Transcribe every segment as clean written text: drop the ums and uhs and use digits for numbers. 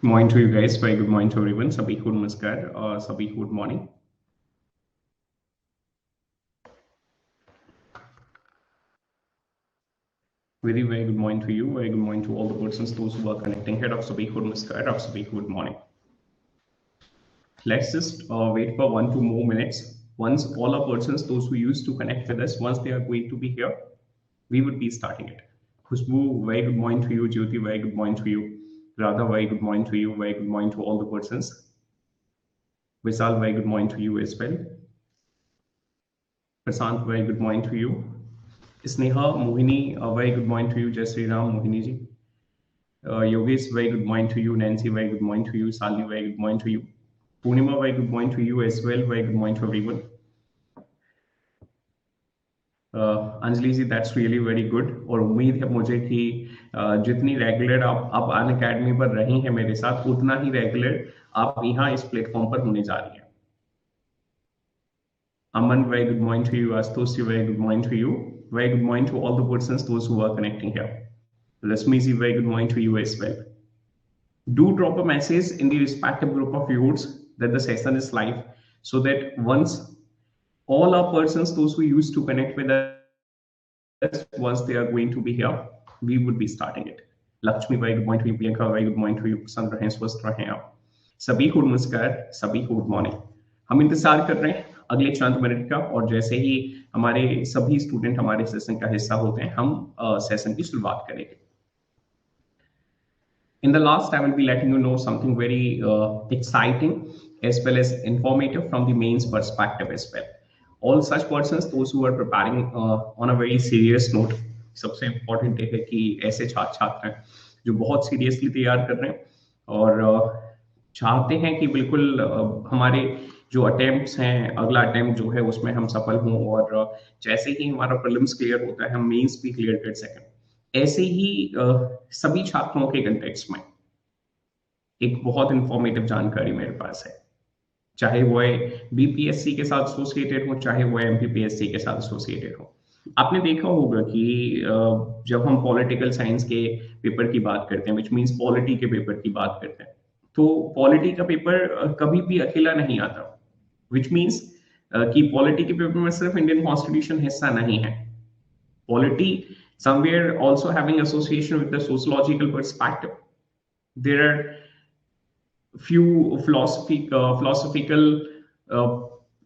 Morning to you guys. Very good morning to everyone. Sabhi ko namaskar. Sabhi ko good morning. Very good morning to you. Very good morning to all the persons, those who are connecting here. Of Sabhi ko namaskar. Of Sabhi ko good morning. Let's just wait for 1-2 more minutes. Once all our persons, those who used to connect with us, once they are going to be here, we would be starting it. Khushbu, very good morning to you. Jyoti, very good morning to you. Radha, very good morning to you. Very good morning to all the persons. Vishal, very good morning to you as well. Prasant, very good morning to you. Sneha, Mohini, a very good morning to you. Jai Sri Ram, Mohini ji. Yogesh, very good morning to you. Nancy, very good morning to you. Salni, very good morning to you. Purnima, very good morning to you as well. Very good morning to everyone. Anjali ji that's really very good और उम्मीद है मुझे कि जितनी regular आप अब अन academy पर रही हैं मेरे साथ उतना ही रेगुलर आप यहाँ इस प्लेटफॉर्म पर होने जा रही हैं. Aman, very good morning to you. Astoshi, very good morning to you. Very good morning to all the persons, those who are connecting here. Rasmiji, very good morning to you as well. Do drop a message in the respective group of viewers that the session is live so that once all our persons, those who used to connect with us, once they are going to be here, we would be starting it. Lakshmi, very good morning to you. Priyanka, very good morning to you. पसंद रहें, स्वस्थ रहें आप. सभी को नमस्कार, सभी को गुड मॉर्निंग. हम इंतजार कर रहे हैं अगले चंद मिनट का और जैसे ही हमारे सभी स्टूडेंट हमारे सेशन का हिस्सा होते हैं हम सेशन की शुरुआत करेंगे. In the last, I will be letting you know something very exciting as well as informative from the mains perspective as well. All such persons, those who are preparing on a very serious note, सबसे important है कि ऐसे छात्र छात्र हैं जो बहुत seriously तैयार कर रहे हैं और चाहते हैं कि बिल्कुल हमारे जो अटेम्प्ट्स हैं अगला अटेम्प्ट जो है उसमें हम सफल हों और जैसे ही हमारा प्रीलिम्स क्लियर होता है हम मेंस भी क्लियर कर सकें. ऐसे ही सभी छात्रों के कंटेक्स्ट में एक बहुत इंफॉर्मेटिव जानकारी मेरे पास है, चाहे वो बीपीएससी के साथ एसोसिएटेड हो चाहे वो एमपीपीएससी के साथ एसोसिएटेड हो. आपने देखा होगा कि जब हम पॉलिटिकल साइंस के पेपर की बात करते हैं विच मींस पॉलिटी के पेपर की बात करते हैं तो पॉलिटी का पेपर कभी भी अकेला नहीं आता, विच मींस कि पॉलिटी के पेपर में सिर्फ इंडियन कॉन्स्टिट्यूशन हिस्सा नहीं है. Polity somewhere also having association with the sociological perspective. There are few philosophical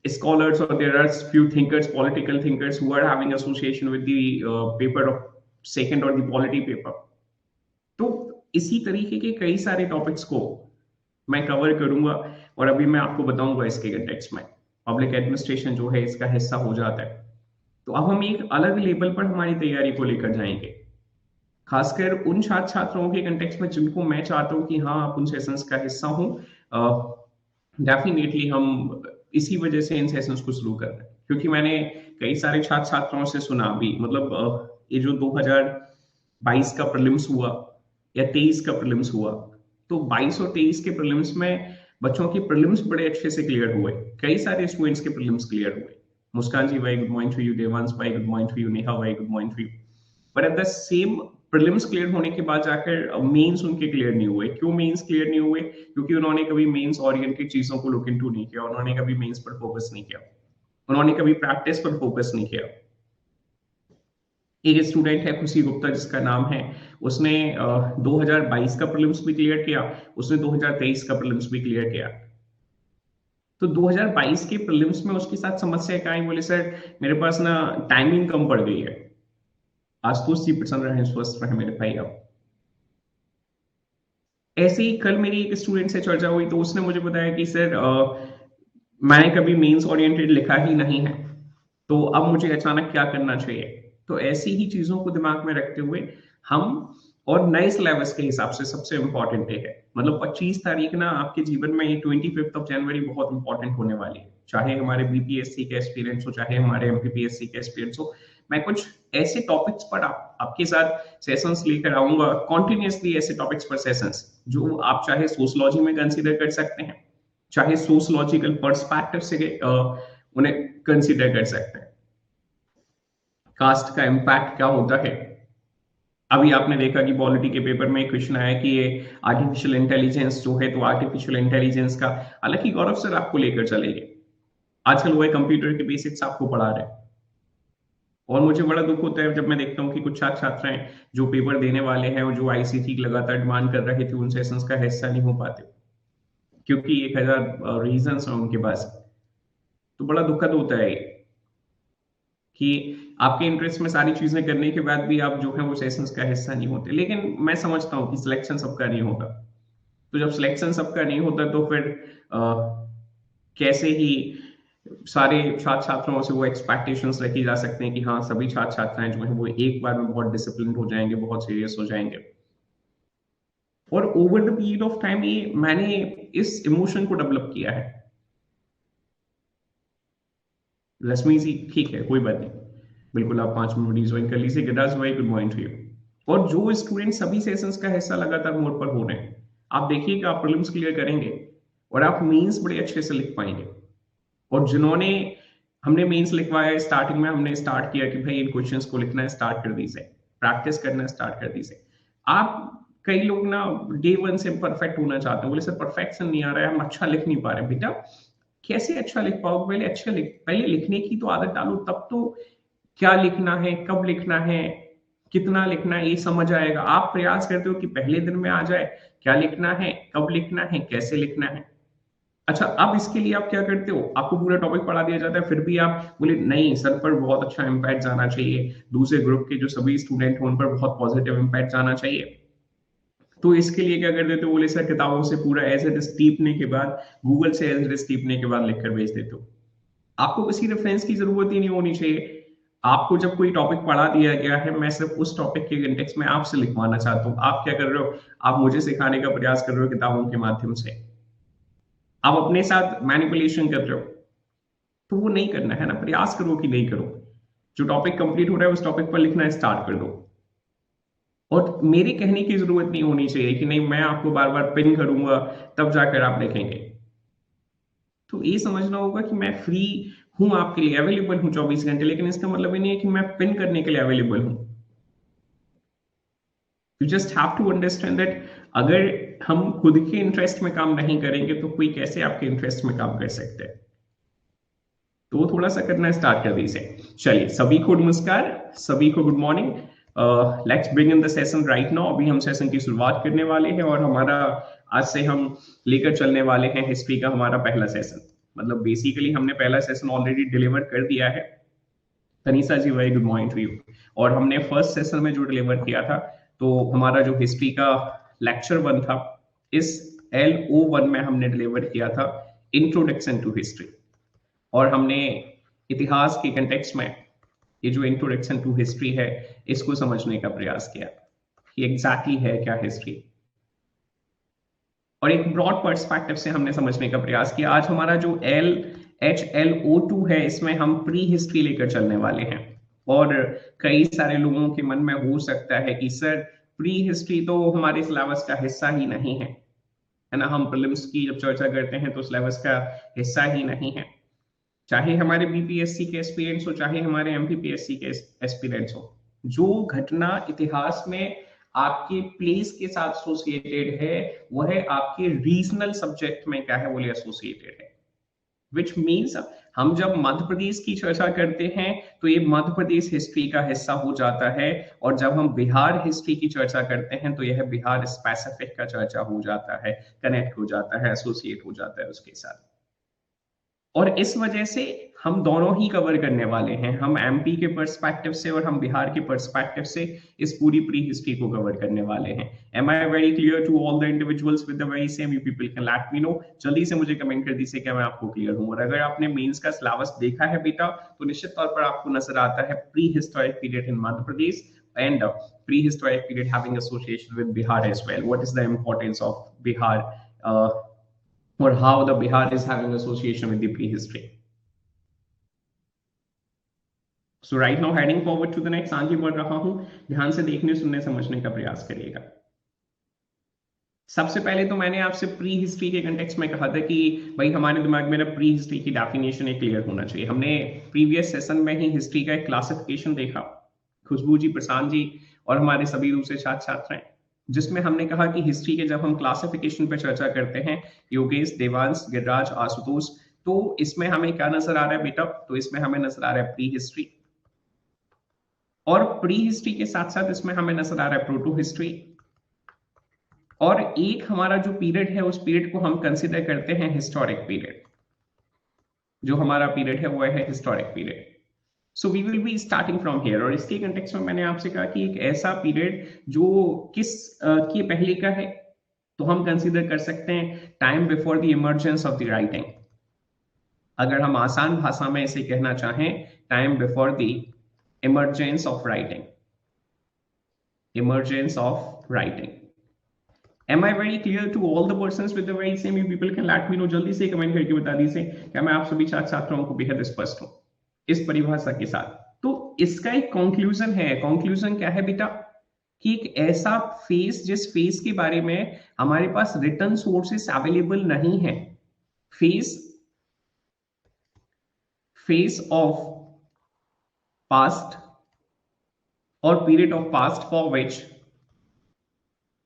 scholars or there are few thinkers, political thinkers who are having association with the paper of second or the polity paper. तो इसी तरीके के कई सारे topics को मैं cover करूंगा और अभी मैं आपको बताऊंगा इसके कंटेक्स्ट में. पब्लिक एडमिनिस्ट्रेशन जो है इसका हिस्सा हो जाता है तो अब हम एक अलग लेवल पर हमारी तैयारी को लेकर जाएंगे, खासकर उन छात्र छात्राओं के कंटेक्स्ट में जिनको मैं चाहता हूं कि हाँ आप उन सेशंस का हिस्सा हो. डेफिनेटली हम इसी वजह से इन सेशंस को शुरू कर रहे हैं क्योंकि मैंने कई सारे छात्र छात्राओं से सुना भी मतलब ये जो 2022 का प्रीलिम्स हुआ या 23 का प्रीलिम्स हुआ तो 22 और 23 के प्रीलिम्स में बच्चों की प्रीलिम्स बड़े अच्छे से क्लियर हुए, कई सारे स्टूडेंट्स के प्रीलिम्स क्लियर हुए. Muskan ji, very good morning to you. Devans, very good morning to you. Neha, very good morning to you. But at the same prelims clear होने के बाद जाकर मेंस उनके क्लियर नहीं हुए. क्यों मेंस क्लियर नहीं हुए? क्योंकि उन्होंने कभी मेंस ओरिएंटेड चीजों को लुक इनटू नहीं किया, उन्होंने कभी मेंस पर फोकस नहीं किया, उन्होंने कभी प्रैक्टिस पर फोकस नहीं किया. एक स्टूडेंट है खुशी गुप्ता जिसका नाम है, उसने 2022 का प्रीलिम्स भी क्लियर किया, उसने 2023 का प्रीलिम्स भी क्लियर किया. तो 2022 के प्रीलिम्स में उसके साथ समस्या क्या आई, बोले सर मेरे पास ना टाइमिंग कम पड़ गई है. आशुतोष जी प्रसन्न रहे, स्वस्थ रहे मेरे भाई. अब ऐसे ही कल मेरी एक स्टूडेंट से चर्चा हुई तो उसने मुझे बताया कि सर मैंने कभी मेंस ओरिएंटेड लिखा ही नहीं है तो अब मुझे अचानक क्या करना चाहिए. तो ऐसी ही चीजों को दिमाग में रखते हुए हम और नए सिलेबस के हिसाब से सबसे इंपॉर्टेंट है मतलब 25 तारीख ना आपके जीवन में ये 25 ऑफ जनवरी बहुत इंपॉर्टेंट होने वाली है, चाहे हमारे बीपीएससी के एक्सपीरियंस हो चाहे हमारे एमपीपीएससी के एक्सपीरियंस हो. मैं कुछ ऐसे टॉपिक्स पर आपके साथ सेशंस लेकर आऊंगा कॉन्टिन्यूसली, ऐसे टॉपिक्स पर सेशंस जो आप चाहे सोशलॉजी में कंसीडर कर सकते हैं, चाहे सोशलॉजिकल पर्सपेक्टिव से उन्हें कंसीडर कर सकते हैं. कास्ट का इम्पैक्ट क्या होता है, अभी आपने देखा कि पॉलिटी के पेपर में क्वेश्चन आया कि ये आर्टिफिशियल इंटेलिजेंस जो है, तो आर्टिफिशियल इंटेलिजेंस का हालांकि गौरव सर आपको लेकर चलेंगे, आजकल वो कंप्यूटर के बेसिक्स आपको पढ़ा रहे हैं। और मुझे बड़ा दुख होता है जब मैं देखता हूँ कि कुछ छात्र छात्राएं जो पेपर देने वाले हैं और जो आईसीटी लगातार डिमांड कर रहे थे उन सेशंस का हिस्सा नहीं हो पाते, क्योंकि 1000 रीजन है उनके पास। तो बड़ा दुखद होता है कि आपके इंटरेस्ट में सारी चीजें करने के बाद भी आप जो है वो सेशंस का हिस्सा नहीं होते। लेकिन मैं समझता हूँ कि सिलेक्शन सबका नहीं होता। तो जब सिलेक्शन सबका नहीं होता तो फिर कैसे ही सारे छात्र छात्राओं से वो एक्सपेक्टेशंस रखी जा सकते हैं कि हाँ सभी छात्र छात्राएं जो है वो एक बार में बहुत डिसिप्लिन हो जाएंगे, बहुत सीरियस हो जाएंगे। और over the period of time ये मैंने इस इमोशन को डेवलप किया है। रश्मि जी ठीक है, कोई बात नहीं, बिल्कुल आप 5 मिनट ज्वाइन कर लीजिए। गिदास भाई गुड मॉर्निंग टू यू। और जो स्टूडेंट सभी सेशंस का हिस्सा लगातार मोड पर हो रहे हैं, आप देखिएगा आप प्रीलिम्स क्लियर करेंगे और आप मेंस बड़े अच्छे से लिख पाएंगे। और जिन्होंने हमने मेंस लिखवाया, स्टार्टिंग में हमने स्टार्ट किया कि भाई इन क्वेश्चंस को लिखना स्टार्ट कर दीजिए, प्रैक्टिस करना स्टार्ट कर दीजिए। आप कई लोग ना डे वन से परफेक्ट होना चाहते हैं, बोले सर परफेक्शन नहीं आ रहा है, हम अच्छा लिख नहीं पा रहे। बेटा कैसे अच्छा लिख पाओगे? पहले लिखने की तो आदत डालो, तब तो क्या लिखना है, कब लिखना है, कितना लिखना है ये समझ आएगा। आप प्रयास करते हो कि पहले दिन में आ जाए क्या लिखना है, कब लिखना है, कैसे लिखना है। अच्छा, अब इसके लिए आप क्या करते हो? आपको पूरा टॉपिक पढ़ा दिया जाता है, फिर भी आप बोले नहीं सर पर बहुत अच्छा इम्पैक्ट जाना चाहिए, दूसरे ग्रुप के जो सभी स्टूडेंट हैं उन पर बहुत पॉजिटिव इम्पैक्ट जाना चाहिए। तो इसके लिए क्या कर देते हो? बोले सर किताबों से पूरा एज इट इज टीपने के बाद, गूगल से एज इट इज टीपने के बाद लिखकर भेज देते हो। आपको किसी रेफरेंस की जरूरत ही नहीं होनी चाहिए। आपको जब कोई टॉपिक पढ़ा दिया गया है, मैं सिर्फ उस टॉपिक के कंटेक्स्ट में आपसे लिखवाना चाहता हूँ। आप क्या कर रहे हो? आप मुझे सिखाने का प्रयास कर रहे हो किताबों के माध्यम से, आप अपने साथ मैनिपुलेशन कर रहे हो। तो वो नहीं करना है ना, प्रयास करो कि नहीं करो। जो टॉपिक कंप्लीट हो रहा है उस टॉपिक पर लिखना स्टार्ट कर दो। और मेरे कहने की जरूरत नहीं होनी चाहिए कि नहीं मैं आपको बार बार पिन करूंगा तब जाकर आप लिखेंगे। तो ये समझना होगा कि मैं फ्री हूं, आपके लिए अवेलेबल हूं 24 घंटे, लेकिन इसका मतलब ये नहीं है कि मैं पिन करने के लिए अवेलेबल हूं। You just have to understand that अगर हम खुद के इंटरेस्ट में काम नहीं करेंगे तो कोई कैसे आपके इंटरेस्ट में काम कर सकते हैं। तो वो थोड़ा सा करना स्टार्ट कर दीजिए। चलिए, सभी को नमस्कार, सभी को good morning. Let's bring in the session right now. अभी हम सेशन की शुरुआत करने वाले हैं और हमारा आज से हम लेकर चलने वाले हैं हिस्ट्री का हमारा पहला सेशन। मतलब बेसिकली हमने पहला सेशन ऑलरेडी डिलीवर कर दिया है। Tanisha ji very good morning to you. और हमने फर्स्ट सेशन में जो डिलीवर किया था, तो हमारा जो हिस्ट्री का लेक्चर 1 था, इस LO1 में हमने डिलीवर किया था इंट्रोडक्शन टू हिस्ट्री। और हमने इतिहास के कंटेक्स्ट में ये जो इंट्रोडक्शन टू हिस्ट्री है इसको समझने का प्रयास किया कि एग्जैक्टली है क्या हिस्ट्री, और एक ब्रॉड पर्सपेक्टिव से हमने समझने का प्रयास किया। आज हमारा जो LHLO2 है, इसमें हम प्री हिस्ट्री लेकर चलने वाले हैं। और कई सारे लोगों के मन में हो सकता है कि सर प्री हिस्ट्री तो हमारे सिलेबस का हिस्सा ही नहीं है ना, हम प्रीलिम्स की जब चर्चा करते हैं तो सिलेबस का हिस्सा ही नहीं है। चाहे हमारे बीपीएससी के एस्पिरेंट्स हो, चाहे हमारे एमपीपीएससी के एस्पिरेंट्स हो, जो घटना इतिहास में आपके प्लेस के साथ एसोसिएटेड है वह आपके रीजनल सब्जेक्ट में क्या है, बोले एसोसिएटेड है। विच मीन्स हम जब मध्य प्रदेश की चर्चा करते हैं तो ये मध्य प्रदेश हिस्ट्री का हिस्सा हो जाता है, और जब हम बिहार हिस्ट्री की चर्चा करते हैं तो यह बिहार स्पेसिफिक का चर्चा हो जाता है, कनेक्ट हो जाता है, एसोसिएट हो जाता है उसके साथ। और इस वजह से हम दोनों ही कवर करने वाले हैं, हम एमपी के पर्सपेक्टिव से और हम बिहार के पर्सपेक्टिव से इस पूरी प्री हिस्ट्री को कवर करने वाले हैं। Am I very clear to all the individuals with the very same? You people can let me know, जल्दी से मुझे कमेंट कर दीजिए क्या मैं आपको क्लियर हूं। और अगर आपने मेंस का सिलेबस देखा है बेटा, तो निश्चित तौर पर आपको नजर आता है pre historic period in Madhya Pradesh and prehistoric period having association with Bihar as well. What is the importance of Bihar, or how the Bihar is having association with the prehistory? So right now heading forward to the next, आगे बढ़ रहा हूं, ध्यान से देखने सुनने समझने का प्रयास करिएगा। सबसे पहले तो मैंने आपसे प्री हिस्ट्री के कंटेक्स्ट में कहा था कि भाई हमारे दिमाग में ना प्री हिस्ट्री की डेफिनेशन एक क्लियर होना चाहिए। हमने प्रीवियस सेशन में ही हिस्ट्री का एक क्लासिफिकेशन देखा, खुशबू जी, प्रशांत जी और हमारे सभी दूसरे छात्र छात्राएं, जिसमें हमने कहा कि हिस्ट्री के जब हम क्लासिफिकेशन पे चर्चा करते हैं, योगेश, देवांश, गिरिराज, आशुतोष, तो इसमें हमें क्या नजर आ रहा है बेटा? तो इसमें हमें नजर आ रहा है प्री हिस्ट्री, और प्री हिस्ट्री के साथ साथ इसमें हमें नजर आ रहा है प्रोटो हिस्ट्री, और एक हमारा जो पीरियड है उस पीरियड को हम कंसिडर करते हैं हिस्टोरिक पीरियड। जो हमारा पीरियड है वो है historic period. So we will be starting from here. और इसके कंटेक्स्ट में मैंने आपसे कहा कि एक ऐसा पीरियड जो किस के पहले का है, तो हम कंसीडर कर सकते हैं time before the emergence of the writing. अगर हम आसान भाषा में इसे कहना चाहें, time before the emergence of writing, emergence of writing. Am I very clear to all the persons with the very same? You people can let me know. जल्दी से कमेंट करके बता दीजिए क्या मैं आप सभी छात्र छात्राओं को बेहद स्पष्ट हूं इस परिभाषा के साथ। तो इसका एक कंक्लूजन है। कंक्लूजन क्या है बेटा? कि एक ऐसा फेस, जिस फेस के बारे में हमारे पास रिटर्न सोर्सेस अवेलेबल नहीं है, फेस ऑफ पास्ट और period of past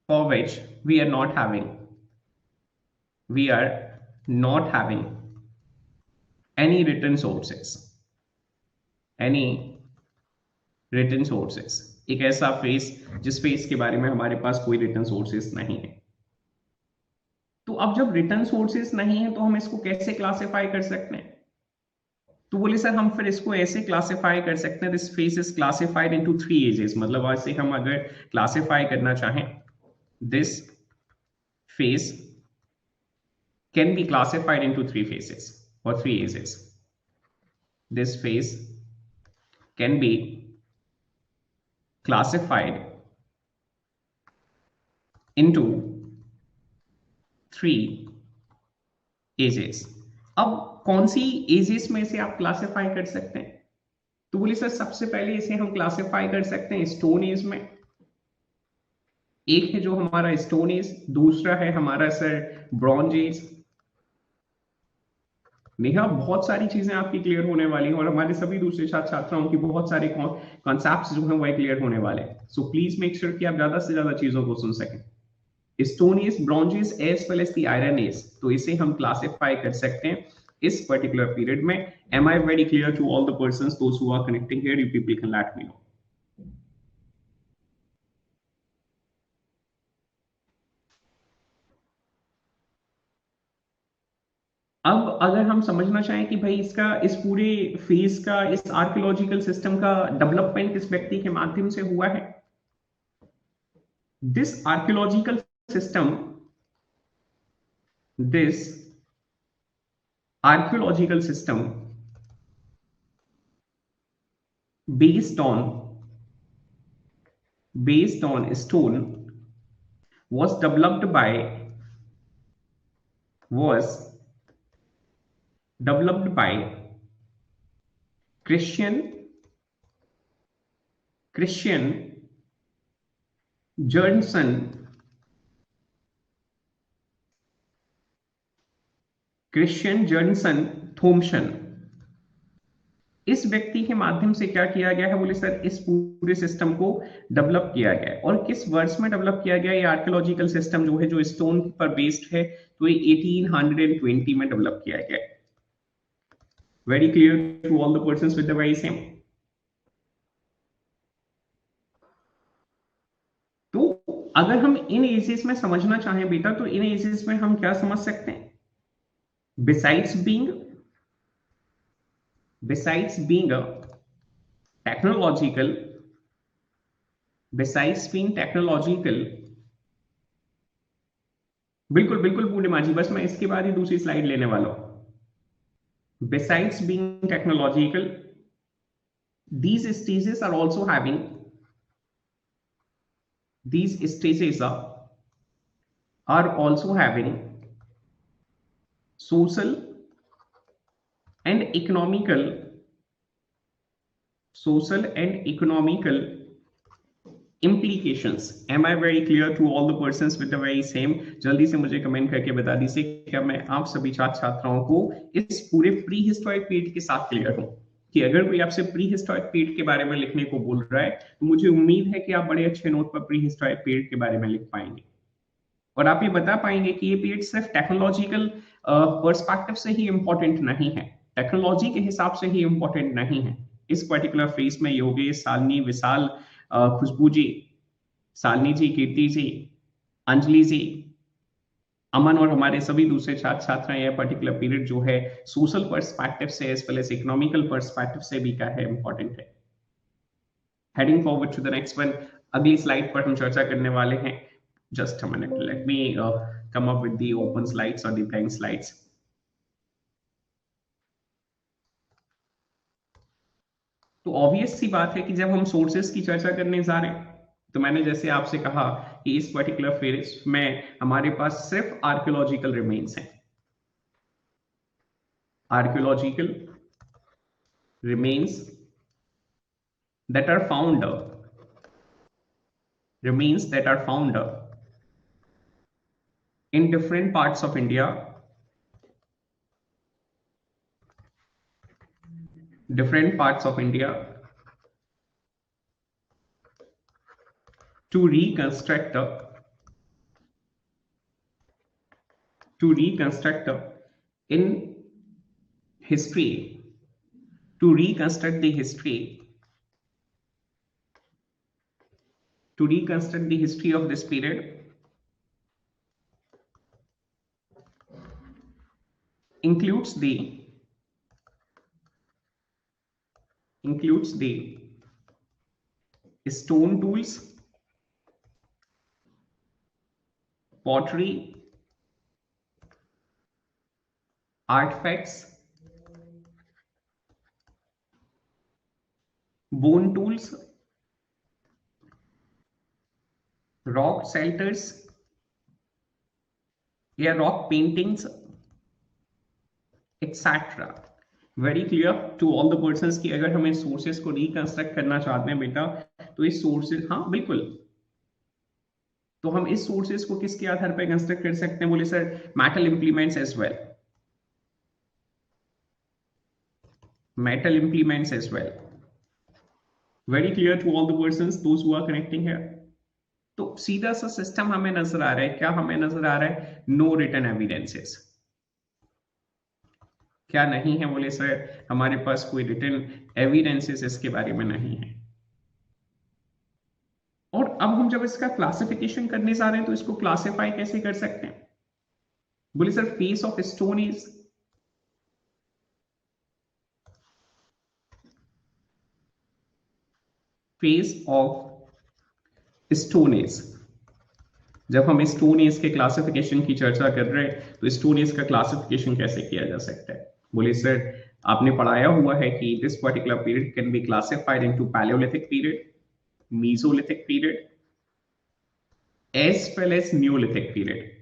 for which we are not having any written sources, एक ऐसा फेस जिस फेस के बारे में हमारे पास कोई रिटर्न सोर्सेस नहीं है। तो अब जब रिटर्न सोर्सेस नहीं है तो हम इसको कैसे क्लासिफाई कर सकते हैं? तो बोले सर हम फिर इसको ऐसे क्लासिफाई कर सकते हैं, this phase is classified into 3 ages. मतलब ऐसे हम अगर क्लासिफाई करना चाहें, this phase can be classified into 3 phases or 3 ages. This phase can be classified into 3 ages. अब कौन सी एजेस में से आप क्लासिफाई कर सकते हैं? तो बोलिए सर सबसे पहले इसे हम क्लासिफाई कर सकते हैं स्टोन एज में। एक है जो हमारा स्टोन एज, दूसरा है हमारा सर ब्रॉन्ज एज। नेहा बहुत सारी चीजें आपकी क्लियर होने वाली हैं और हमारे सभी दूसरे छात्र छात्राओं की बहुत सारे कॉन्सेप्ट्स जो हैं वो क्लियर होने वाले हैं। सो प्लीज मेक श्योर कि आप ज्यादा से ज्यादा चीजों को सुन सकें। Stone age, bronze age as well as the iron age, तो इसे हम क्लासिफाई कर सकते हैं इस पर्टिकुलर पीरियड में। Am I very clear to all the persons those who are connecting here? You people can let me know. अब अगर हम समझना चाहें कि भाई इसका, इस पूरे फेज का, इस आर्कियोलॉजिकल सिस्टम का डेवलपमेंट किस व्यक्ति के माध्यम से हुआ है, this archaeological system based on stone was developed by Christian Jurgensen Thomsen. इस व्यक्ति के माध्यम से क्या किया गया है? बोले सर इस पूरे सिस्टम को डेवलप किया गया है। और किस वर्ष में डेवलप किया गया? ये आर्कियोलॉजिकल सिस्टम जो है, जो स्टोन पर बेस्ड है, तो ये 1820 में डेवलप किया गया है। Very clear to all the persons with the very same. तो अगर हम इन एजेस में समझना चाहें बेटा, तो इन एजेस में हम क्या समझ सकते हैं? besides being technological, बिल्कुल बिल्कुल पूर्णिमा जी, बस मैं इसके बाद ही दूसरी स्लाइड लेने वाला हूं। Besides being technological, these stages are also having social and economical implications. Am I very clear to all the persons with the very same? जल्दी से मुझे कमेंट करके बता दीजिए क्या मैं आप सभी छात्र छात्राओं को इस पूरे प्री हिस्टोरिक पीरियड के साथ क्लियर हूं। कि अगर कोई आपसे प्री हिस्टोरिक पीरियड के बारे में लिखने को बोल रहा है तो मुझे उम्मीद है कि आप बड़े अच्छे नोट पर प्री हिस्टोरिक पीरियड के बारे में लिख पाएंगे और आप ये बता पाएंगे कि ये पीरियड सिर्फ टेक्नोलॉजिकल पर्सपेक्टिव से ही इंपॉर्टेंट नहीं है, टेक्नोलॉजी के हिसाब से ही इंपॉर्टेंट नहीं है। इस पर्टिकुलर फेज में योगेश, शालिनी, विशाल, खुशबू जी, शालिनी जी, कीर्ति जी, अंजलि जी, अमन और हमारे सभी दूसरे छात्र छात्राएं यह पर्टिकुलर पीरियड जो है सोशल पर्सपेक्टिव से as well as economical perspective से भी क्या है इंपॉर्टेंट है। Heading forward to the next one, अगली स्लाइड पर हम चर्चा करने वाले हैं। Just a minute, let me come up with the open slides और द ब्लैंक स्लाइड्स। तो ऑब्वियस सी बात है कि जब हम सोर्सेस की चर्चा करने जा रहे हैं तो मैंने जैसे आपसे कहा कि इस पर्टिकुलर फेज में हमारे पास सिर्फ आर्कियोलॉजिकल रिमेन्स हैं, archaeological remains that are found remains that are found in different parts of India, different parts of India to reconstruct in history, to reconstruct the history, to reconstruct the history of this period includes the stone tools, pottery, artifacts, bone tools, rock shelters या rock paintings etcetera. Very clear to all the persons कि अगर हमें sources को reconstruct करना चाहते हैं बेटा तो इस सोर्सेस, हाँ बिल्कुल, तो हम इस सोर्सेस को किसके आधार पर कंस्ट्रक्ट कर सकते हैं? बोले sir metal implements as well, metal implements as well. Very clear to all the persons those who are connecting here. तो सीधा सा सिस्टम हमें नजर आ रहा है, क्या हमें नजर आ रहा है? No written evidences. क्या नहीं है? बोले सर हमारे पास कोई रिटन एविडेंसेस इसके बारे में नहीं है। और अब हम जब इसका क्लासिफिकेशन करने जा रहे हैं तो इसको क्लासिफाई कैसे कर सकते हैं? बोले sir face of stone is, face of stone age, जब हम स्टोन एज के क्लासिफिकेशन की चर्चा कर रहे हैं तो स्टोन एज का क्लासिफिकेशन कैसे किया जा सकता है? बोले सर आपने पढ़ाया हुआ है कि this particular period can be classified into palaeolithic period, mesolithic period as well as neolithic period.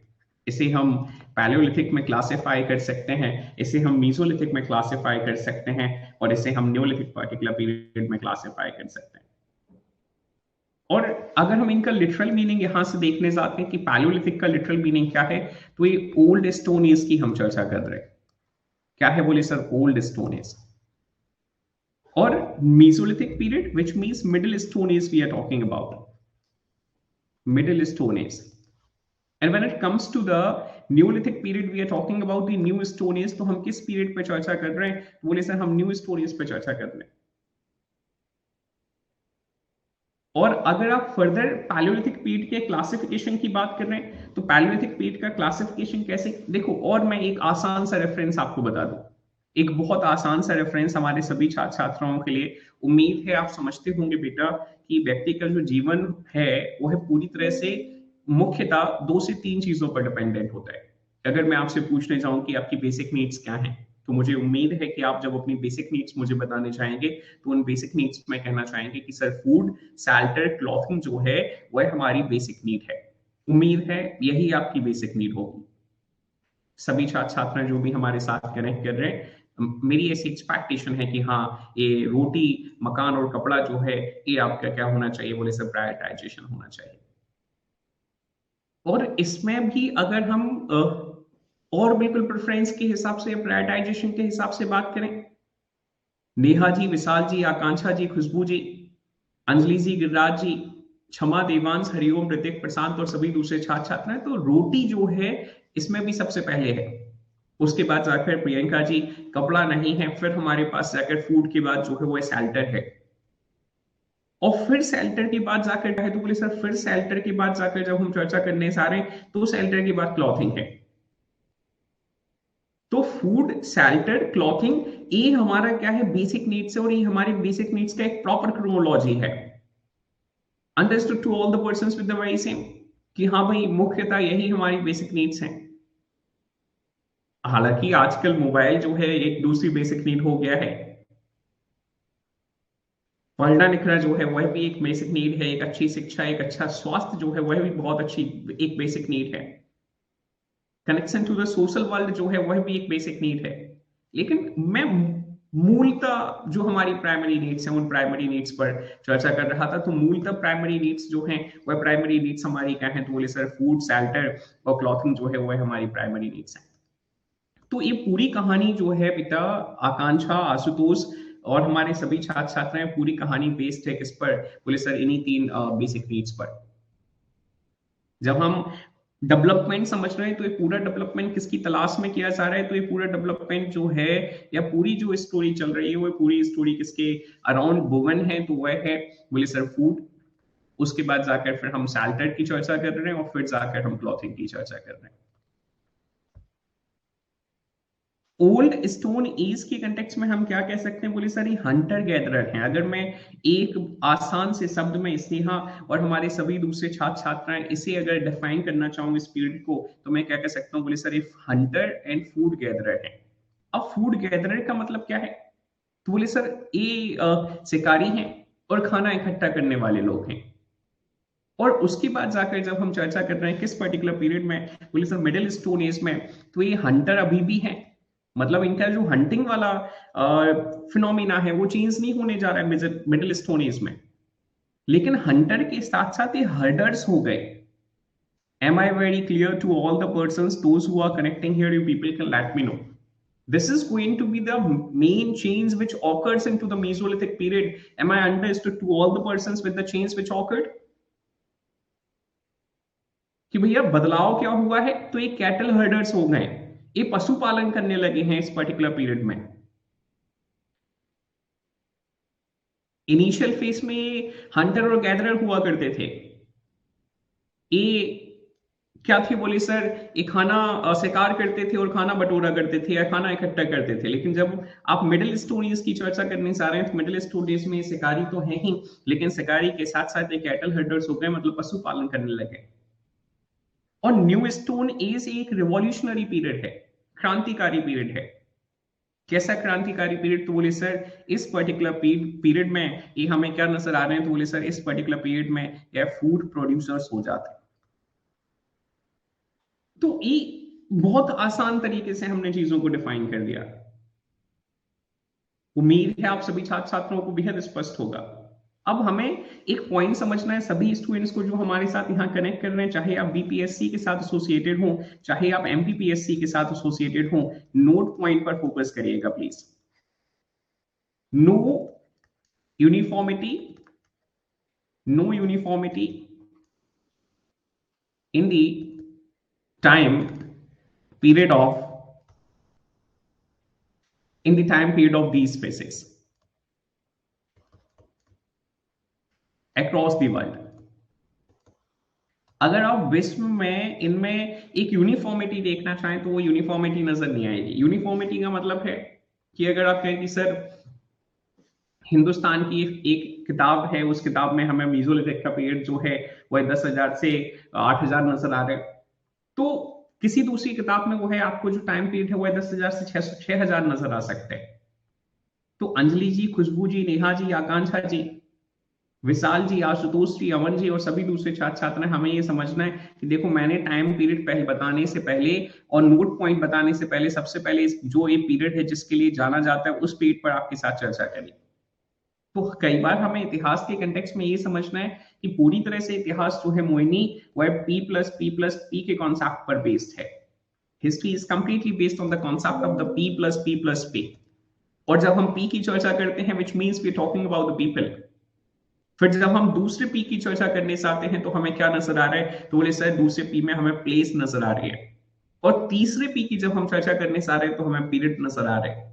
इसे हम पैलियोलिथिक में क्लासिफाई कर सकते हैं, इसे हम मीसोलिथिक में क्लासिफाई कर सकते हैं और इसे हम न्यूलिथिक पर्टिकुलर पीरियड में क्लासिफाई कर सकते हैं। और अगर हम इनका लिटरल मीनिंग यहां से देखने जाते हैं कि पैलियोलिथिक का लिटरल मीनिंग क्या है, तो ये ओल्ड स्टोन एज की हम चर्चा कर रहे हैं। क्या है? बोले सर ओल्ड स्टोन एज। और mesolithic period which means middle stone age we are talking about, middle stone age. And when it comes to the neolithic period we are talking about the new stone age. तो हम किस period पे चर्चा कर रहे हैं? बोले sir हम न्यू स्टोन एज पे चर्चा कर रहे हैं। और अगर आप फर्दर पैलियोलिथिक पीरियड के क्लासिफिकेशन की बात कर रहे हैं तो पैलियोलिथिक पीरियड का क्लासिफिकेशन कैसे? देखो, और मैं एक आसान सा रेफरेंस आपको बता दूं, एक बहुत आसान सा रेफरेंस हमारे सभी छात्र छात्राओं के लिए। उम्मीद है आप समझते होंगे बेटा कि व्यक्ति का जो जीवन है वो है पूरी तरह से मुख्यतः 2 से 3 चीजों पर डिपेंडेंट होता है। अगर मैं आपसे पूछने जाऊं कि आपकी बेसिक नीड्स क्या हैं, तो मुझे उम्मीद है कि आप जब अपनी बेसिक नीड्स मुझे बताने चाहेंगे तो उन बेसिक नीड्स में कहना चाहेंगे कि सर फूड, शेल्टर, क्लॉथिंग जो है वह हमारी बेसिक नीड है। उम्मीद है यही आपकी बेसिक नीड होगी। सभी छात्र छात्राएं जो भी हमारे साथ कनेक्ट कर रहे हैं, मेरी ऐसी एक्सपेक्टेशन है कि हाँ ये रोटी, मकान और कपड़ा जो है ये आपका क्या होना चाहिए? बोले सर प्रायोरिटाइजेशन होना चाहिए। और इसमें भी अगर हम और बिल्कुल प्रेफरेंस के हिसाब से, प्रायोरिटाइजेशन के हिसाब से बात करें नेहा जी, विशाल जी, आकांक्षा जी, खुशबू जी, अंजलि जी, गिरिराज जी, क्षमा, देवांश, हरिओम, ऋतिक, प्रशांत और सभी दूसरे छात्र छात्राएं। तो रोटी जो है इसमें भी सबसे पहले है। उसके बाद जाकर प्रियंका जी कपड़ा नहीं है। फिर हमारे पास जाकर फूड के बाद जो है वो शेल्टर है। और फिर शेल्टर की बात जाकर कहे तो बोले सर फिर शेल्टर की बात जाकर जब हम चर्चा करने जा रहे हैं तो शेल्टर की बात क्लॉथिंग है। तो फूड, शेल्टर, क्लॉथिंग, ये हमारा क्या है बेसिक नीड्स है और ये हमारी बेसिक नीड्स का एक प्रॉपर क्रोनोलॉजी है। Understood to all the persons with the very same, कि हाँ भाई मुख्यतः यही हमारी बेसिक नीड्स हैं। हालांकि आजकल मोबाइल जो है एक दूसरी बेसिक नीड हो गया है। पढ़ना लिखना जो है वह भी एक बेसिक नीड है। एक अच्छी शिक्षा, एक अच्छा स्वास्थ्य जो है वह भी बहुत अच्छी एक बेसिक नीड है। Connection to the social world जो है वह भी एक बेसिक नीड है। लेकिन मैं मूलतः जो हमारी प्राइमरी नीड्स हैं उन प्राइमरी नीड्स पर चर्चा कर रहा था। तो मूलतः प्राइमरी नीड्स जो हैं वह प्राइमरी नीड्स हमारी क्या है, तो बोले सर फूड, शेल्टर और क्लॉथिंग जो है वह हमारी प्राइमरी नीड्स हैं। तो ये पूरी कहानी जो है पिता, आकांक्षा, आशुतोष और हमारे सभी छात्र छात्राएं, पूरी कहानी बेस्ड है किस पर, बोले सर इन्हीं तीन बेसिक नीड्स पर। जब हम डेवलपमेंट समझ रहे हैं तो ये पूरा डेवलपमेंट किसकी तलाश में किया जा रहा है, तो ये पूरा डेवलपमेंट जो है या पूरी जो स्टोरी चल रही है वो पूरी स्टोरी किसके अराउंड वुमन है, तो वह है बोले सर फूड। उसके बाद जाकर फिर हम शेल्टर की चर्चा कर रहे हैं और फिर जाकर हम क्लॉथिंग की चर्चा कर रहे हैं। ओल्ड स्टोन एज के कंटेक्स्ट में हम क्या कह सकते हैं, बोले सर ये हंटर गैदरर हैं। अगर मैं एक आसान से शब्द में स्नेहा और हमारे सभी दूसरे छात्र छात्राएं इसे अगर डिफाइन करना चाहूँ इस पीरियड को, तो मैं क्या कह सकता हूँ, बोले सर ये हंटर एंड फूड गैदरर है। अब फूड गैदरर का मतलब क्या है, तो बोले सर ये शिकारी हैं और खाना इकट्ठा करने वाले लोग हैं। और उसके बाद जाकर जब हम चर्चा कर रहे हैं किस पर्टिकुलर पीरियड में, बोले सर मिडिल स्टोन एज में, तो ये हंटर अभी भी है। मतलब इनका जो हंटिंग वाला फिनोमिना है वो चेंज नहीं होने जा रहा है मिडिल स्टोन एज में। लेकिन हंटर के साथ साथ ये हर्डर्स हो गए। Am I very clear to all the persons, those who are connecting here, you people can let me know. This is going to be the main change which occurs into the Mesolithic period. Am I understood to all the persons with the change which occurred? कि भैया बदलाव क्या हुआ है, तो ये cattle herders हो गए, ये पशुपालन करने लगे हैं इस पर्टिकुलर पीरियड में। इनिशियल फेज में हंटर और गैदरर हुआ करते थे। ये क्या थे, बोले सर ये खाना शिकार करते थे और खाना बटोरा करते थे या खाना इकट्ठा करते थे। लेकिन जब आप मिडिल स्टोरीज की चर्चा करने जा रहे हैं तो मिडिल स्टोरीज में शिकारी तो है ही, लेकिन शिकारी के साथ साथ ये कैटल हर्डर्स हो गए, मतलब पशुपालन करने लगे। और न्यू स्टोन एज एक रिवॉल्यूशनरी पीरियड है, क्रांतिकारी पीरियड है। कैसा क्रांतिकारी पीरियड, तो बोले सर इस पर्टिकुलर पीरियड में ये हमें क्या नजर आ रहे हैं, तो बोले सर इस पर्टिकुलर पीरियड में यह फूड प्रोड्यूसर्स हो जाते हैं। तो ये बहुत आसान तरीके से हमने चीजों को डिफाइन कर दिया। उम्मीद है आप सभी छात्र छात्राओं को बेहद स्पष्ट होगा। अब हमें एक पॉइंट समझना है सभी स्टूडेंट्स को जो हमारे साथ यहाँ कनेक्ट कर रहे हैं, चाहे आप बीपीएससी के साथ एसोसिएटेड हो, चाहे आप एमपीपीएससी के साथ एसोसिएटेड हो, नोट पॉइंट पर फोकस करिएगा please. No uniformity, no uniformity in the time period of in the time period of these species across the world। अगर आप विश्व में इनमें एक यूनिफॉर्मिटी देखना चाहें तो वो यूनिफॉर्मिटी नजर नहीं आएगी। यूनिफॉर्मिटी का मतलब है कि अगर आप कहें कि सर हिंदुस्तान की एक किताब है, उस किताब में हमें मीजोलिथिक का पीरियड जो है वह 10,000 से 8,000 नजर आ रहे हैं, तो किसी दूसरी किताब में वो है आपको जो टाइम पीरियड है वो 10,000 से 6,000 नजर आ सकते हैं। तो अंजलि जी, खुशबू जी, नेहा जी, आकांक्षा जी, विशाल जी, आशुतोष जी, अमन जी और सभी दूसरे छात्र छात्राएं, हमें ये समझना है कि देखो मैंने टाइम पीरियड पहले बताने से पहले और नोट पॉइंट बताने से पहले सबसे पहले जो ये पीरियड है जिसके लिए जाना जाता है उस पीरियड पर आपके साथ चर्चा करी। तो कई बार हमें इतिहास के कंटेक्स्ट में ये समझना है कि पूरी तरह से इतिहास जो है मोहिनी वह P+P+P के कॉन्सेप्ट पर बेस्ड है। History is completely based on the concept of the P+P+P। और जब हम पी की चर्चा करते हैं which means we talking about the people. फिर जब हम दूसरे पी की चर्चा करने से आते हैं तो हमें क्या नजर आ रहा है, तो बोले सर दूसरे पी में हमें प्लेस नजर आ रही है। और तीसरे पी की जब हम चर्चा करने से आ रहे हैं तो हमें पीरियड नजर आ रहे हैं।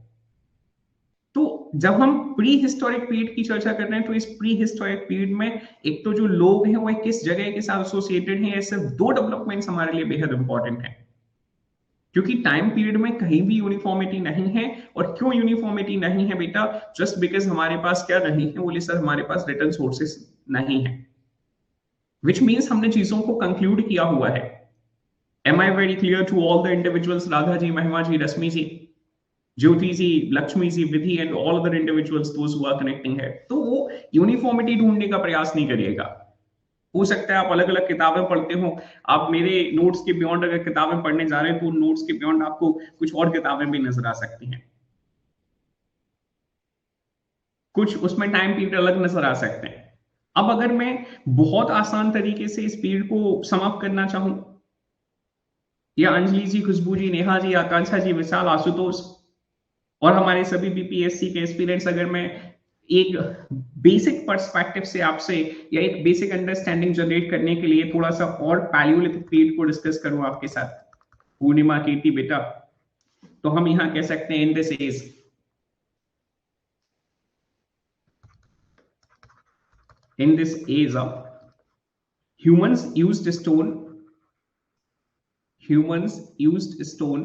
तो जब हम प्री हिस्टोरिक पीरियड की चर्चा कर रहे हैं तो इस प्री हिस्टोरिक पीरियड में एक तो जो लोग हैं वो किस जगह के साथ एसोसिएटेड हैं, सिर्फ दो डेवलपमेंट्स हमारे लिए बेहद इंपॉर्टेंट है। क्योंकि टाइम पीरियड में कहीं भी यूनिफॉर्मिटी नहीं है। और क्यों यूनिफॉर्मिटी नहीं है बेटा, जस्ट बिकॉज हमारे पास क्या नहीं है, बोले सर हमारे पास रिटर्न सोर्सेस नहीं है। विच मीन्स हमने चीजों को कंक्लूड किया हुआ है। Am I very clear to all the individuals, Radha ji, Mahima ji, Rashmi ji, Jyoti ji, Lakshmi ji, Vidhi and all other individuals those who are connecting है, तो वो यूनिफॉर्मिटी ढूंढने का प्रयास नहीं करिएगा। हो सकता है आप अलग अलग किताबें पढ़ते हो, आप मेरे नोट्स के बियॉन्ड अगर किताबें पढ़ने जा रहे हैं तो नोट्स के बियॉन्ड आपको कुछ और किताबें भी नजर आ सकती हैं, कुछ उसमें टाइम पीरियड अलग नजर आ सकते हैं। अब अगर मैं बहुत आसान तरीके से इस पीरियड को समाप्त करना चाहूं, या अंजलि जी, खुशबू जी, नेहा जी, आकांक्षा जी, विशाल, आशुतोष और हमारे सभी बीपीएससी के एस्पिरेंट्स, अगर मैं एक बेसिक पर्सपेक्टिव से आपसे या एक बेसिक अंडरस्टैंडिंग जनरेट करने के लिए थोड़ा सा और पैलियोलिथिक पीरियड को डिस्कस करूं आपके साथ, पूर्णिमा, कीर्ति बेटा, तो हम यहां कह सकते हैं in this age of humans used stone, humans used stone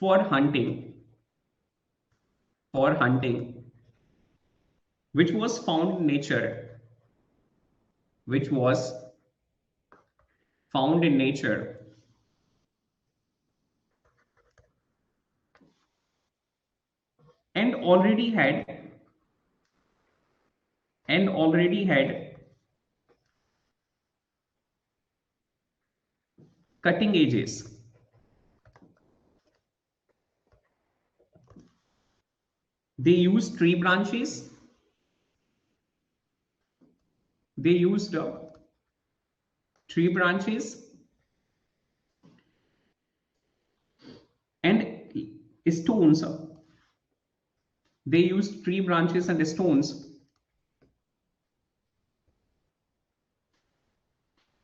for hunting, which was found in nature, which was found in nature, and already had cutting edges. They used tree branches. They used tree branches and stones. They used tree branches and stones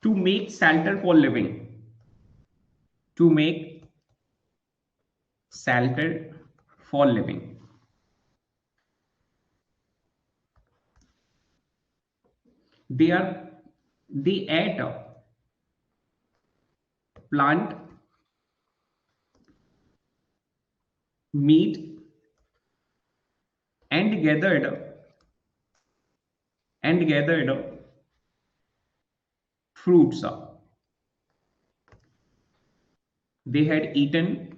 to make shelter for living. To make shelter for living. They ate plant meat and gathered fruits. They had eaten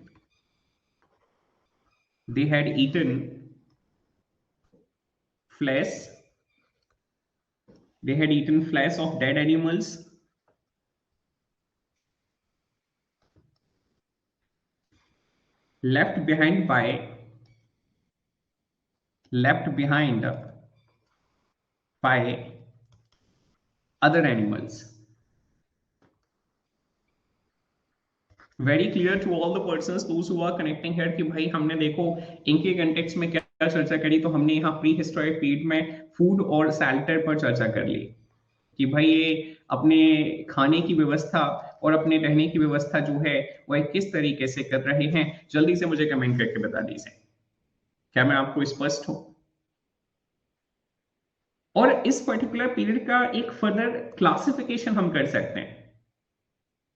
flesh. They had eaten flesh of dead animals, left behind by other animals. Very clear to all the persons those who are connecting here कि भाई हमने देखो इनके context में क्या चर्चा करी, तो हमने यहाँ प्री हिस्टोरिक पीरियड में फूड और शेल्टर पर चर्चा कर ली कि भाई ये अपने खाने की व्यवस्था और अपने रहने की व्यवस्था जो है वह किस तरीके से कर रहे हैं। जल्दी से मुझे कमेंट करके बता दीजिए, क्या मैं आपको स्पष्ट हूं? और इस पर्टिकुलर पीरियड का एक फर्दर क्लासिफिकेशन हम कर सकते हैं।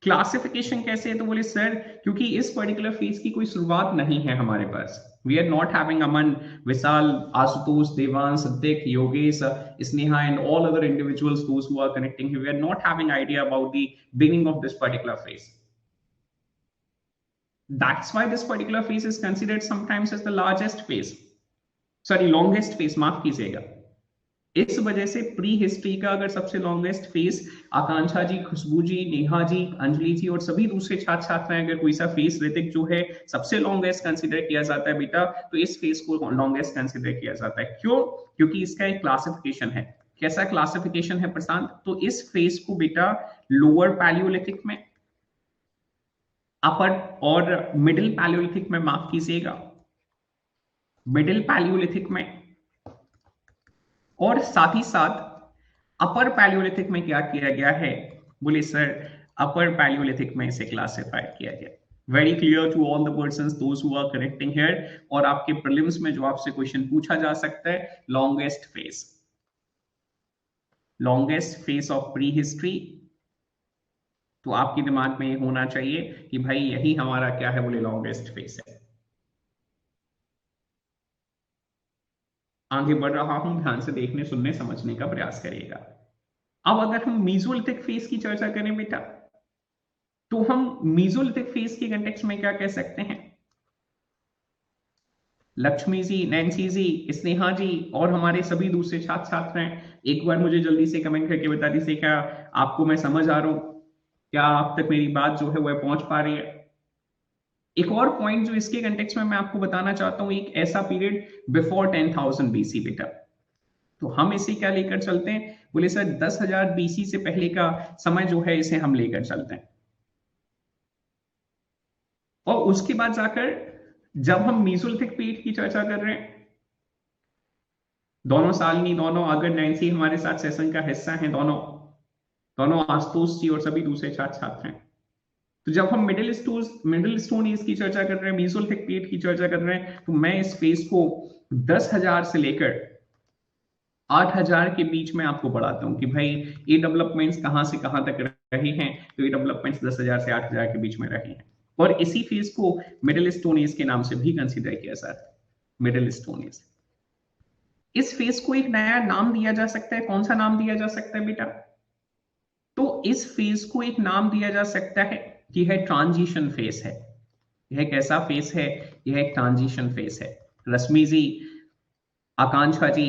क्लासिफिकेशन कैसे है, तो बोले सर क्योंकि इस पर्टिकुलर फेज की कोई शुरुआत नहीं है हमारे पास। We are not having Aman, Vishal, Ashutosh, Devansh, Satyak, Yogesh, Sneha and all other individuals those who are connecting, we are not having idea about the beginning of this particular phase. That's why this particular phase is considered sometimes as the largest phase, sorry longest phase, माफ कीजिएगा। इस वजह से pre history का अगर सबसे longest phase आकांक्षा जी, खुशबू जी, नेहा जी, अंजलि जी और सभी दूसरे छात्र छात्राएं अगर कोई सा फेज ऋतिक जो है सबसे लॉन्गेस्ट कंसीडर किया जाता है बेटा, तो इस फेज को लॉन्गेस्ट कंसीडर किया जाता है। क्यों? क्योंकि इसका एक क्लासिफिकेशन है। कैसा क्लासिफिकेशन है प्रशांत? तो इस फेज को बेटा लोअर पैलियोलिथिक में, अपर और मिडिल पैलियोलिथिक में, माफ कीजिएगा, मिडिल पैलियोलिथिक में, और साथ ही साथ अपर पैलियोलिथिक में क्या किया गया है? बोले सर अपर पैलियोलिथिक में इसे क्लासिफाइड किया गया। Very clear to all the persons those who are correcting here. और आपके प्रीलिम्स में जो आपसे क्वेश्चन पूछा जा सकता है, longest phase, longest phase of pre history, तो आपके दिमाग में ये होना चाहिए कि भाई यही हमारा क्या है, बोले लॉन्गेस्ट फेज है। आगे बढ़ रहा हूं, ध्यान से देखने सुनने समझने का प्रयास करिएगा। अब अगर हम मीजोलिथिक फेज की चर्चा करें बेटा, तो हम मीजोलिथिक फेज के कंटेक्स्ट में क्या कह सकते हैं? लक्ष्मी जी, नैन्सी जी, स्नेहा जी और हमारे सभी दूसरे छात्र छात्र हैं, एक बार मुझे जल्दी से कमेंट करके बता दीजिए, क्या आपको मैं समझ आ रहा हूं? क्या आप तक मेरी बात जो है वह पहुंच पा रही है? एक और पॉइंट जो इसके कंटेक्स्ट में मैं आपको बताना चाहता हूं, एक ऐसा पीरियड बिफोर 10,000 बीसी बेटा, तो हम इसे क्या लेकर चलते हैं? बोले सर 10,000 बीसी से पहले का समय जो है इसे हम लेकर चलते हैं। और उसके बाद जाकर जब हम मीसोलिथिक पीरियड की चर्चा कर रहे हैं, दोनों सालनी, दोनों अगर नैन्सी हमारे साथ सेशन का हिस्सा हैं, दोनों दोनों आशुतोष जी और सभी दूसरे छात्र छात्र हैं। तो जब हम मिडिल स्टोन एज की चर्चा कर रहे हैं, मीसोलिथिक पीरियड की चर्चा कर रहे हैं, तो मैं इस फेज को 10,000 से लेकर 8,000 के बीच में आपको बढ़ाता हूं कि भाई ये डेवलपमेंट्स कहां से कहां तक रहे हैं। तो ये डेवलपमेंट्स 10,000 से 8,000 के बीच में रहे हैं, और इसी फेज को मिडिल स्टोन एज के नाम से भी कंसीडर किया जाता है, मिडिल स्टोन एज। इस फेज को एक नया नाम दिया जा सकता है, कौन सा नाम दिया जा सकता है बेटा? तो इस फेज को एक नाम दिया जा सकता है कि है ट्रांजिशन फेज है। यह कैसा फेज है? यह एक ट्रांजिशन फेज है। रश्मि जी, आकांक्षा जी,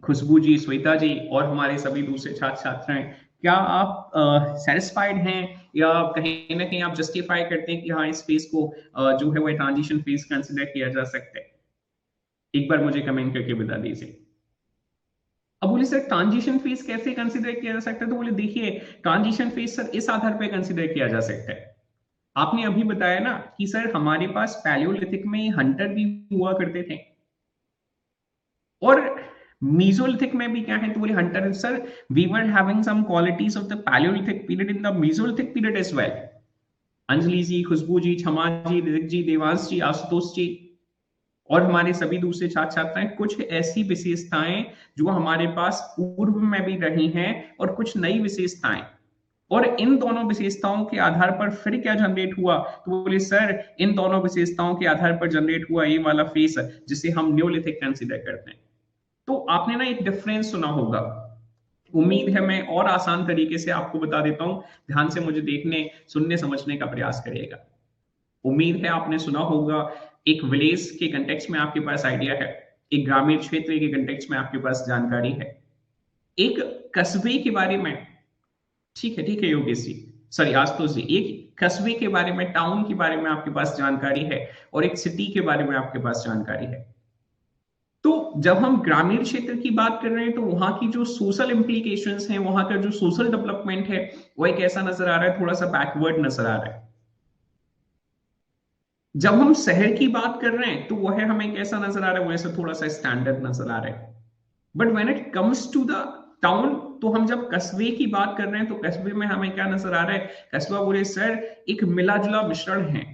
खुशबू जी, श्वेता जी और हमारे सभी दूसरे छात्र छात्र हैं, क्या आप सेटिस्फाइड हैं या कहीं ना कहीं आप जस्टिफाई करते हैं कि हाँ इस फेज को जो है वो ट्रांजिशन फेज कंसिडर किया जा सकता है? एक बार मुझे कमेंट करके बता दीजिए। अब बोले सर ट्रांजिशन फेज कैसे कंसिडर किया जा सकता है? तो बोले देखिए ट्रांजिशन फेज सर इस आधार पर कंसिडर किया जा सकता है, आपने अभी बताया ना कि सर हमारे पास पैलियोलिथिक में हंटर भी हुआ करते थे, और मीसोलिथिक में भी क्या है? तो बोले Hunter sir we were having some qualities of the Palaeolithic period in the mesolithic period as well. Anjali ji, Khushboo ji, Kshama ji, Dilip ji, Devansh जी, आशुतोष जी और हमारे सभी दूसरे छात्र छात्राएं, कुछ ऐसी विशेषताएं जो हमारे पास पूर्व में भी रही हैं और कुछ नई विशेषताएं, और इन दोनों विशेषताओं के आधार पर फिर क्या जनरेट हुआ? तो बोले सर इन दोनों विशेषताओं के आधार पर जनरेट हुआ ये वाला फेस जिसे हम न्यूलिथिक कंसीडर करते हैं। तो आपने ना एक डिफरेंस सुना होगा, उम्मीद है मैं और आसान तरीके से आपको बता देता हूं, ध्यान से मुझे देखने सुनने समझने का प्रयास करिएगा। उम्मीद है आपने सुना होगा, एक विलेज के कंटेक्स्ट में आपके पास आइडिया है, एक ग्रामीण क्षेत्र के कंटेक्स्ट में आपके पास जानकारी है, एक कस्बे के बारे में, ठीक है योगेश जी, सॉरी आशुतोष जी, एक कस्बे के बारे में, टाउन के बारे में आपके पास जानकारी है, और एक सिटी के बारे में आपके पास जानकारी है। तो जब हम ग्रामीण क्षेत्र की बात कर रहे हैं तो वहां की जो सोशल इंप्लीकेशंस हैं, वहां का जो सोशल डेवलपमेंट है, वो एक ऐसा नजर आ रहा है, थोड़ा सा बैकवर्ड नजर आ रहा है। जब हम शहर की बात कर रहे हैं तो वह हमें कैसा नजर आ रहा है? वैसे थोड़ा सा स्टैंडर्ड नजर आ रहा है। But when it comes to the town, तो हम जब कस्बे की बात कर रहे हैं तो कस्बे में हमें क्या नजर आ रहा है? कस्बा बोले सर एक मिला जुला मिश्रण है।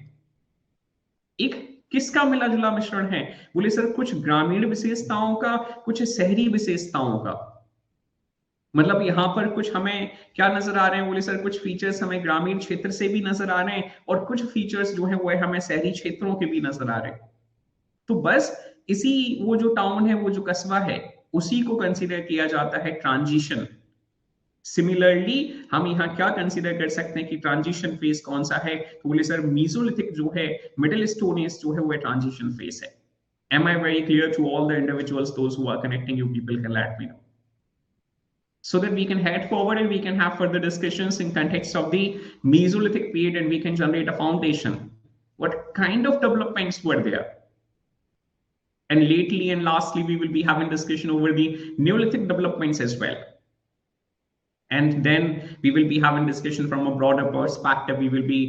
एक किसका मिला जुला मिश्रण है? बोले सर कुछ ग्रामीण विशेषताओं का, कुछ शहरी विशेषताओं का। मतलब यहां पर कुछ हमें क्या नजर आ रहे हैं? बोले सर कुछ फीचर्स हमें ग्रामीण क्षेत्र से भी नजर आ रहे हैं, और कुछ फीचर्स जो है वो हमें शहरी क्षेत्रों के भी नजर आ रहे हैं। तो बस इसी, वो जो टाउन है, वो जो कस्बा है, उसी को कंसीडर किया जाता है ट्रांजिशन। सिमिलरली हम यहाँ क्या कंसीडर कर सकते हैं कि ट्रांजिशन फेज कौन सा है? तो बोले सर मीसोलिथिक जो है, मिडिल स्टोन एज जो है वो ट्रांजिशन फेज है। Am I very clear to all the individuals, those who are connecting? You people can let me know, so that we can head forward and we can have further discussions in context of the Mesolithic period, and we can generate a foundation. What kind of developments were there? And lately and lastly, we will be having discussion over the Neolithic developments as well. And then we will be having discussion from a broader perspective. We will be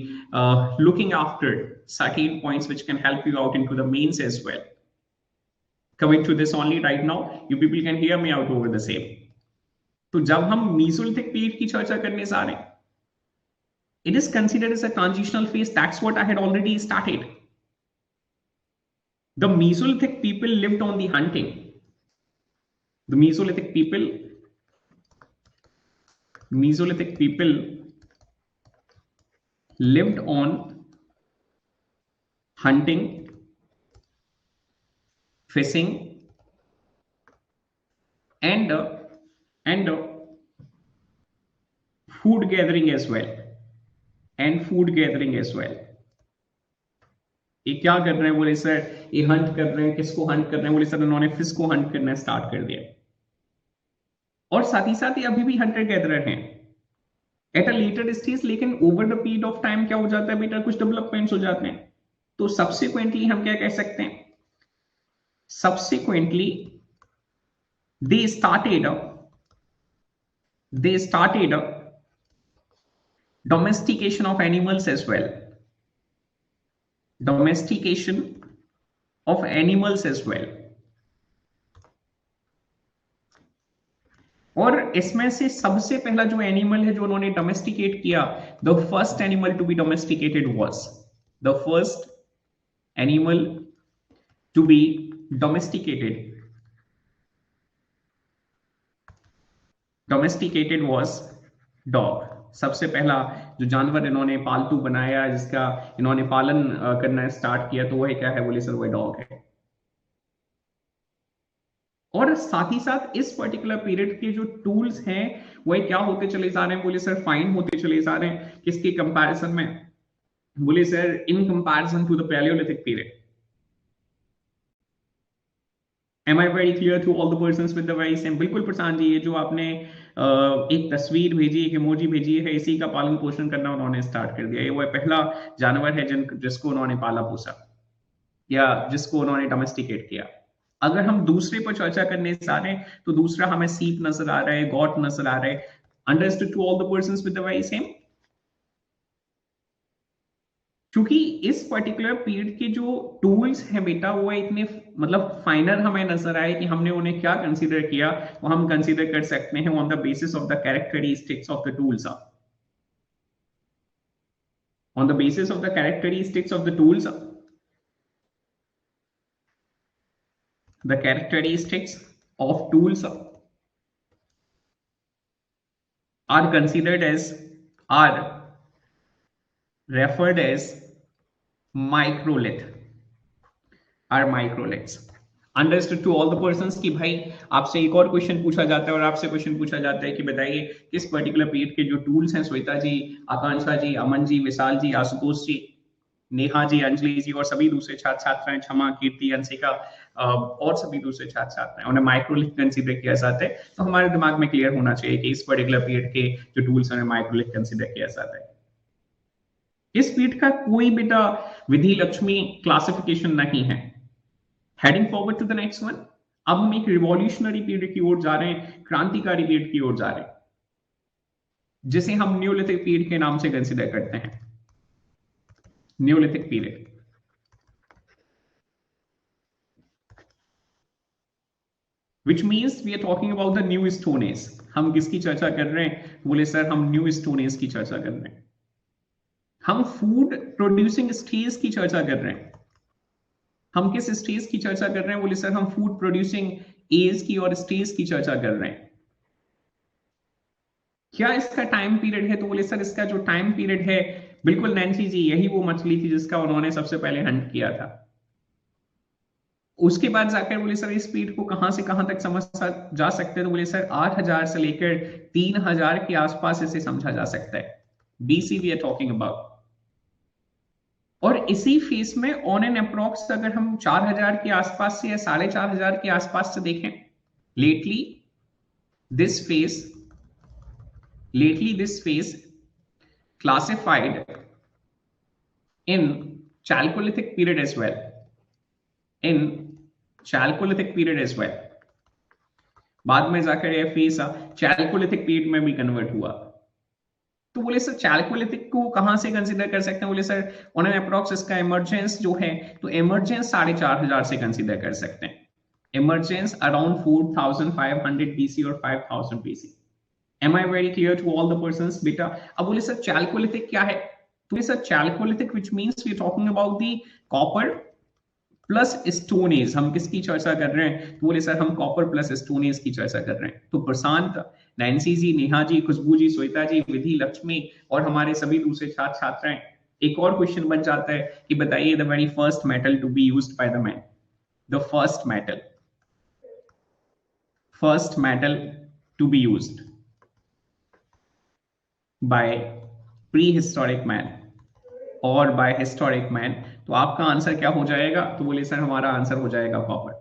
looking after certain points which can help you out into the mains as well. coming to this only right now, you people can hear me out over the same. तो जब हम Mesolithic period की चर्चा करने जा रहे हैं, it is considered as a transitional phase. That's what I had already started. The Mesolithic people lived on the hunting. The Mesolithic people lived on hunting, fishing, and food gathering as well. ये क्या कर रहे हैं बोले sir, ये Hunt कर रहे हैं, किसको हंट कर रहे हैं बोले सर, इन्होंने फिश को हंट करना स्टार्ट कर दिया, और साथ ही साथ ये अभी भी हंटर गैदरर हैं एट अ लेटर स्टेज। लेकिन over the period of time क्या हो जाता है बेटा, कुछ डेवलपमेंट्स हो जाते हैं। तो सब्सिक्वेंटली हम क्या कह सकते हैं, subsequently they started domestication of animals as well. और इसमें से सबसे पहला जो एनिमल है जो उन्होंने डोमेस्टिकेट किया, the first animal to be domesticated was dog. सबसे पहला जो जानवर इन्होंने पालतू बनाया, जिसका इन्होंने पालन करना स्टार्ट किया, तो वह क्या है बोले सर, वह डॉग है। और साथ ही साथ इस पर्टिकुलर पीरियड के जो टूल्स हैं वह क्या होते चले जा रहे हैं बोले सर, फाइन होते चले जा रहे हैं। किसके कंपैरिजन में बोले sir, in comparison to the Palaeolithic period. Am I very clear to all the persons with the very same? बिल्कुल प्रशांत जी, ये जो आपने एक तस्वीर भेजी, एक इमोजी भेजी है, इसी का पालन पोषण करना उन्होंने स्टार्ट कर दिया। ये वो पहला जानवर है जिसको उन्होंने पाला पोसा या जिसको उन्होंने डोमेस्टिकेट किया। अगर हम दूसरे पर चर्चा करने जा रहे हैं तो दूसरा हमें सीप नजर आ रहा है, गॉट नजर आ रहा है। Understood to all the persons with the very same? क्योंकि इस पर्टिकुलर पीरियड के जो टूल्स हैं बेटा, वो इतने मतलब फाइनर हमें नजर आए कि हमने उन्हें क्या कंसीडर किया, वो हम कंसीडर कर सकते हैं on the basis of the characteristics of the tools. On the basis of the characteristics of the tools, the characteristics of tools are referred as microliths. Understood to all the persons कि भाई आपसे एक और question पूछा जाता है, और आपसे क्वेश्चन पूछा जाता है कि बताइए किस पर्टिकुलर पीरियड के जो टूल्स हैं, श्वेता जी, आकांक्षा जी, अमन जी, विशाल जी, आशुतोष जी, नेहा जी, अंजलि जी और सभी दूसरे छात्र छात्राएं, क्षमा, कीर्ति, अंशिका और सभी दूसरे छात्र छात्राएं, उन्हें माइक्रोलिथ कंसीडर किया जाता है। तो हमारे दिमाग में क्लियर होना चाहिए कि इस पर्टिकुलर पीरियड के जो टूल्स हैं माइक्रोलिथ कंसीडर किया जाता है। इस पीरियड का कोई बेटा विधि लक्ष्मी क्लासिफिकेशन नहीं है। Heading forward to the next one. अब हम एक रिवॉल्यूशनरी पीरियड की ओर जा रहे हैं, क्रांतिकारी पीरियड की ओर जा रहे हैं, जिसे हम न्यूलिथिक पीरियड के नाम से कंसीडर करते हैं। Neolithic period, which means we are talking about the new stone age। हम किसकी चर्चा कर रहे हैं बोले सर, हम न्यू स्टोन एज की चर्चा कर रहे हैं। हम फूड प्रोड्यूसिंग स्टेज की चर्चा कर रहे हैं। हम किस स्टेज की चर्चा कर रहे हैं बोले सर, हम फूड प्रोड्यूसिंग एज की और स्टेज की चर्चा कर रहे हैं। क्या इसका टाइम पीरियड है तो बोले सर, इसका जो टाइम पीरियड है, बिल्कुल नैन्सी जी, यही वो मछली थी जिसका उन्होंने सबसे पहले हंट किया था। उसके बाद जाकर बोले सर, इस पीरियड को कहां से कहां तक समझ जा सकते हैं तो बोले सर 8000 से लेकर 3000 के आसपास इसे समझा जा सकता है। BC we are talking about. और इसी फेस में ऑन एन अप्रोक्स अगर हम 4000 के आसपास से या 4500 के आसपास से देखें, lately this face classified in Chalcolithic period as well. बाद में जाकर यह फेस Chalcolithic पीरियड में भी कन्वर्ट हुआ। तो बोले सर, Chalcolithic को कहां से कंसीडर कर सकते हैं बोले सर, ऑन एन अप्रोक्स इसका इमर्जेंस जो है, तो इमर्जेंस 4500 से कंसीडर कर सकते हैं। emergence around 4500 BC or 5000 BC. Am I very clear to all the persons? बेटा अब बोले सर chalcolithic क्या है? तो बोले sir chalcolithic which means we are talking about the copper plus stone age. हम किसकी चर्चा कर रहे हैं? तो बोले सर हम कॉपर प्लस स्टोन एज की चर्चा कर रहे हैं। तो प्रशांत, नैन्सी जी, नेहा जी, खुशबू जी, श्वेता जी, विधि, लक्ष्मी और हमारे सभी दूसरे छात्र छात्राएं, एक और क्वेश्चन बन जाता है कि बताइए the very first metal to be used by the man. The first metal to be used by prehistoric man और बाय हिस्टोरिक मैन। तो आपका आंसर क्या हो जाएगा? तो बोले सर हमारा आंसर हो जाएगा कॉपर।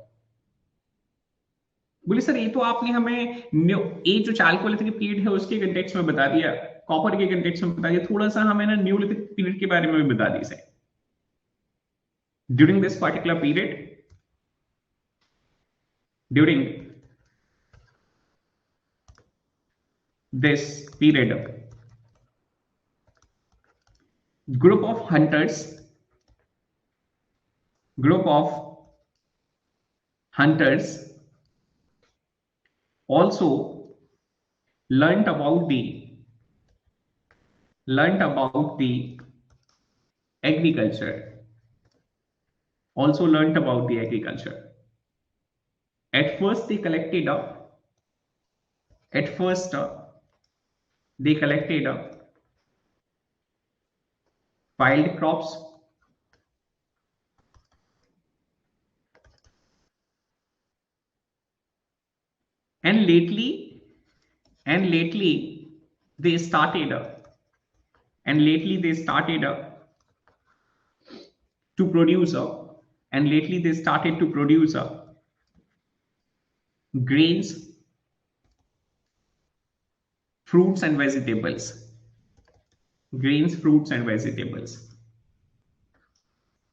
बोले सर ये तो आपने हमें ये जो चालकोलिथिक पीरियड है उसके कंटेक्स्ट में बता दिया, कॉपर के कंटेक्स्ट में बता दिया, थोड़ा सा हमें ना न्यूलिथिक पीरियड के बारे में भी बता दी sir. During this particular period, during this period, group of hunters also learnt about the agriculture, at first they collected wild crops, and lately they started to produce grains, fruits and vegetables.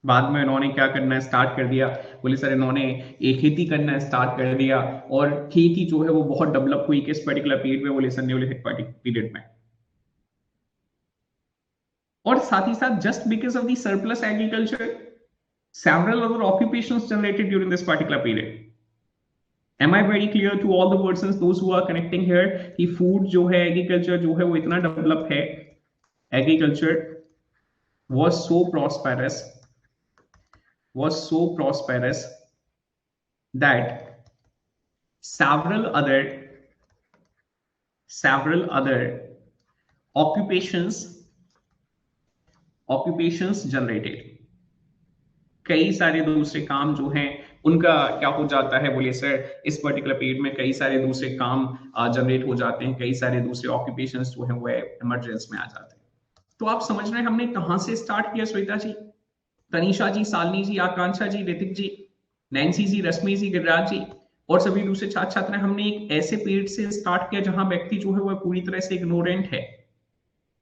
बाद में इन्होंने क्या करना start कर दिया? बोले sir इन्होंने एक खेती करना स्टार्ट कर दिया, और खेती जो है वो बहुत डेवलप हुई किस पर्टिकुलर पीरियड में? बोले सर न्यूलिथिक पीरियड में। और साथ ही साथ just because of the surplus agriculture, several other occupations generated during this particular period. Am I very clear to all the persons those who are connecting here कि food जो है, agriculture जो है वो इतना डेवलप है, agriculture was so prosperous that several other occupations generated। कई सारे दूसरे काम जो हैं उनका क्या हो जाता है? बोलिए सर इस पर्टिकुलर पीरियड में कई सारे दूसरे काम जनरेट हो जाते हैं, कई सारे दूसरे ऑक्यूपेशंस जो हैं वो इमरजेंस में आ जाते हैं। तो आप समझ रहे हैं हमने कहां से स्टार्ट किया? श्वेता जी, तनीषा जी, शालिनी जी, आकांक्षा जी, ऋतिक जी, नैन्सी जी, रश्मि जी, गिरिराज जी और सभी दूसरे छात्र छात्राएं, हमने एक ऐसे पीरियड से स्टार्ट किया जहां व्यक्ति जो है वह पूरी तरह से इग्नोरेंट है,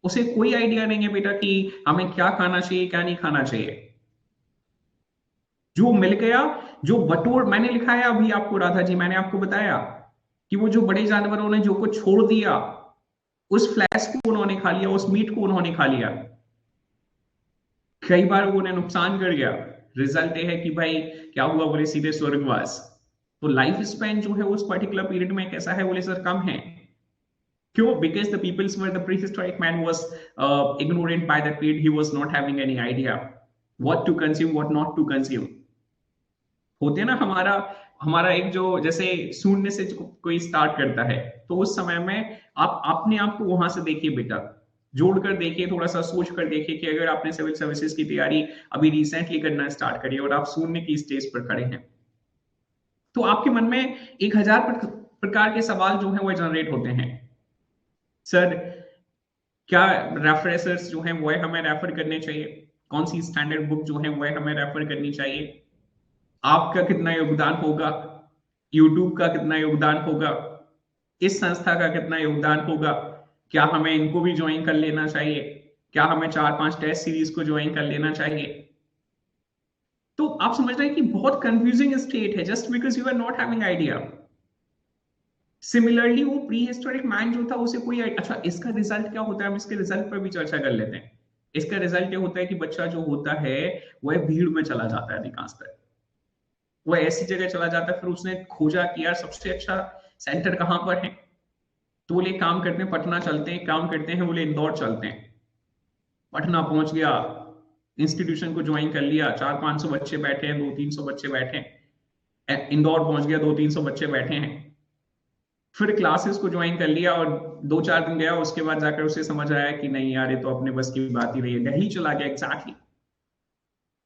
उसे कोई आइडिया नहीं है बेटा कि हमें क्या खाना चाहिए क्या नहीं खाना चाहिए। जो मिल गया, जो बटोर, मैंने लिखा है अभी आपको राधा जी, मैंने आपको बताया कि वो जो बड़े जानवरों ने जो कुछ छोड़ दिया, उस फ्लैश को उन्होंने खा लिया, उस मीट को उन्होंने खा लिया, कई बार वो उन्हें नुकसान कर गया। रिजल्ट ये है कि भाई क्या हुआ? बोले सीधे स्वर्गवास। तो लाइफ स्पैन जो है उस पर्टिकुलर पीरियड में कैसा है? बोले सर कम है। क्यों? Because the peoples were the prehistoric man was ignorant by that period. He was not having any idea what to consume, what not to consume. होते ना, हमारा एक जो जैसे शून्य से कोई स्टार्ट करता है, तो उस समय में आप अपने आप को वहां से देखिए बेटा, जोड़कर देखिए, थोड़ा सा सोच कर देखिए कि अगर आपने सिविल सर्विसेज की तैयारी अभी रिसेंटली करना स्टार्ट करी और आप शून्य की स्टेज पर खड़े हैं, तो आपके मन में 1000 प्रकार के सवाल जो हैं वो जनरेट होते हैं। सर क्या रेफरेंसेस जो हैं वो हमें रेफर करने चाहिए? कौन सी स्टैंडर्ड बुक जो है वो हमें रेफर करनी चाहिए? आपका कितना योगदान होगा? यूट्यूब का कितना योगदान होगा? इस संस्था का कितना योगदान होगा? क्या हमें इनको भी ज्वाइन कर लेना चाहिए? क्या हमें 4-5 टेस्ट सीरीज को ज्वाइन कर लेना चाहिए? तो आप समझ रहे हैं कि बहुत कंफ्यूजिंग स्टेट है, just because you are not having idea. Similarly वो प्री हिस्टोरिक मैन जो था उसे कोई, अच्छा इसका रिजल्ट क्या होता है? हम इसके रिजल्ट पर भी चर्चा कर लेते हैं। इसका रिजल्ट ये होता है कि बच्चा जो होता है वह भीड़ में चला जाता है अधिकांशतः। वो ऐसी जगह चला जाता है, फिर उसने खोजा कि यार सबसे अच्छा सेंटर कहाँ पर है। तो बोले काम करते हैं पटना चलते हैं, काम करते हैं, बोले इंदौर चलते हैं। पटना पहुंच गया, इंस्टीट्यूशन को ज्वाइन कर लिया, 400-500 बच्चे बैठे हैं, 200-300 बच्चे बैठे हैं। इंदौर पहुंच गया, 200-300 बच्चे बैठे हैं। फिर क्लासेस को ज्वाइन कर लिया और 2-4 दिन गया, उसके बाद जाकर उसे समझ आया कि नहीं यार ये तो अपने बस की बात ही रही है। दिल्ली चला गया, एग्जैक्टली,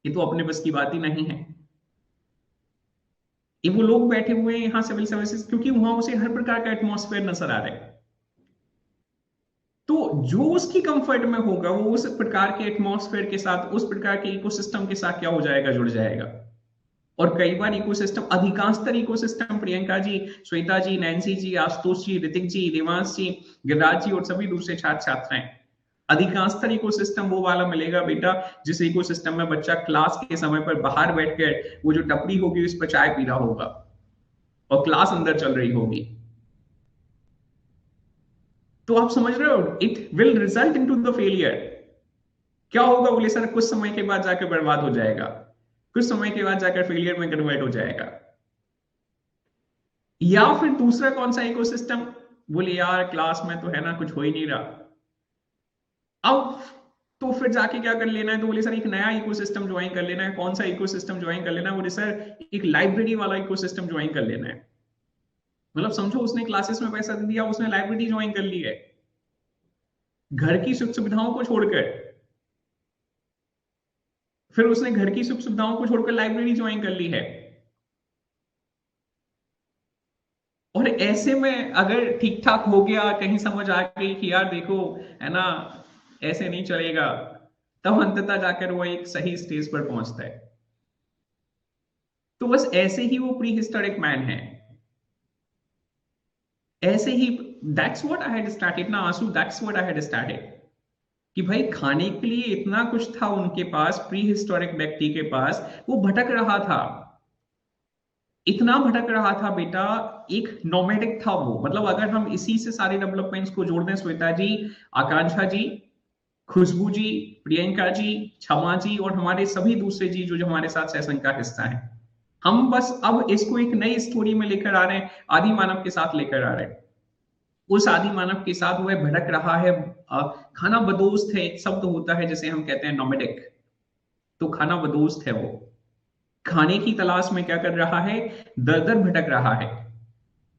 ये तो अपने बस की बात ही नहीं है। ये वो लोग बैठे हुए हैं यहाँ सिविल सर्विसेज, क्योंकि वहां उसे हर प्रकार का एटमॉस्फेयर नजर आ रहा है। तो जो उसकी कंफर्ट में होगा वो उस प्रकार के एटमॉस्फेयर के साथ, उस प्रकार के इकोसिस्टम के साथ क्या हो जाएगा, जुड़ जाएगा। और कई बार इकोसिस्टम, अधिकांशतर इकोसिस्टम, प्रियंका जी, श्वेता जी, नैन्सी जी, आशुतोष जी, ऋतिक जी, देवांश जी, गिरिराज जी और सभी दूसरे छात्र छात्राएं, अधिकांशतर इकोसिस्टम वो वाला मिलेगा बेटा जिस इकोसिस्टम में बच्चा क्लास के समय पर बाहर बैठकर वो जो टपरी होगी उस पर चाय पी रहा होगा और क्लास अंदर चल रही होगी। तो आप समझ रहे हो, it will result into the failure. क्या होगा, बोले सर कुछ समय के बाद जाकर बर्बाद हो जाएगा, कुछ समय के बाद जाकर फेलियर में कन्वर्ट हो जाएगा। या फिर दूसरा कौन सा इकोसिस्टम, बोले यार क्लास में तो है ना कुछ हो ही नहीं रहा। अब तो फिर जाके क्या कर लेना है, तो बोले सर एक नया इकोसिस्टम ज्वाइन कर लेना है। कौन सा इकोसिस्टम ज्वाइन कर लेना है, बोले सर एक लाइब्रेरी वाला इकोसिस्टम ज्वाइन कर लेना है। मतलब समझो उसने क्लासेस में पैसा दे दिया, उसने लाइब्रेरी ज्वाइन कर ली है, घर की सुख सुविधाओं को छोड़कर। फिर उसने घर की सुख सुविधाओं को छोड़कर लाइब्रेरी ज्वाइन कर ली है। और ऐसे में अगर ठीक ठाक हो गया, कहीं समझ आ गई कि यार देखो है ना ऐसे नहीं चलेगा, तब अंततः जाकर वो एक सही स्टेज पर पहुंचता है। तो बस ऐसे ही वो प्री हिस्टोरिक मैन है, ऐसे ही। That's what I had started ना आंसू, that's what I had started, कि भाई खाने के लिए इतना कुछ था उनके पास, प्री हिस्टोरिक व्यक्ति के पास, वो भटक रहा था, इतना भटक रहा था बेटा। एक नोमैडिक था वो, मतलब अगर हम इसी से सारे डेवलपमेंट्स को जोड़ दें, श्वेता जी, आकांक्षा जी, खुशबू जी, प्रियंका जी, क्षमा जी और हमारे सभी दूसरे जी जो जो हमारे साथ सेशन का हिस्सा है, हम बस अब इसको एक नई स्टोरी में लेकर आ रहे हैं, आदि मानव के साथ लेकर आ रहे हैं। उस आदि मानव के साथ वह भटक रहा है। खाना बदोस्त है, एक शब्द होता है जिसे हम कहते हैं नोमेडिक, तो खाना बदोस्त है वो, खाने की तलाश में क्या कर रहा है, दर दर भटक रहा है।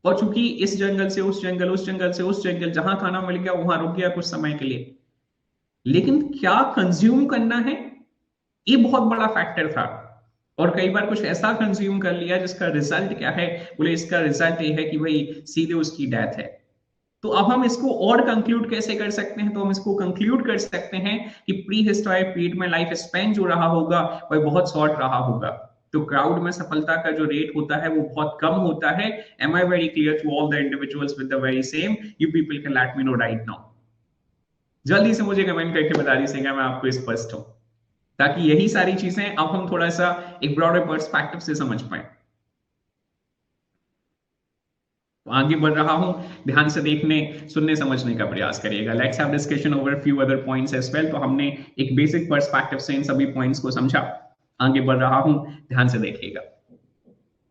और चूंकि इस जंगल से उस जंगल, उस जंगल से उस जंगल, जहां खाना मिल गया वहां रुक गया कुछ समय के लिए, लेकिन क्या कंज्यूम करना है, ये बहुत बड़ा फैक्टर था। और कई बार कुछ ऐसा कंज्यूम कर लिया जिसका रिजल्ट क्या है, बोले इसका रिजल्ट ये है कि भाई सीधे उसकी डेथ है। तो अब हम इसको और कंक्लूड कैसे कर सकते हैं, तो हम इसको कंक्लूड कर सकते हैं कि प्री हिस्टोरिक पीरियड में लाइफ स्पैन जो रहा होगा वह बहुत शॉर्ट रहा होगा। तो क्राउड में सफलता का जो रेट होता है वो बहुत कम होता है। Am I very clear to all the individuals with the very same, you people can let me know right now. जल्दी से मुझे कमेंट करके बता दीजिएगा, मैं आपको स्पष्ट हूं, ताकि यही सारी चीजें अब हम थोड़ा सा एक ब्रॉडर पर्सपेक्टिव से समझ पाए। आगे बढ़ रहा हूं, ध्यान से देखने सुनने समझने का प्रयास करिएगा। Let's have discussion over few other points as well. तो हमने एक बेसिक पर्सपेक्टिव से इन सभी पॉइंट्स को समझा, आगे बढ़ रहा हूं, ध्यान से देखिएगा।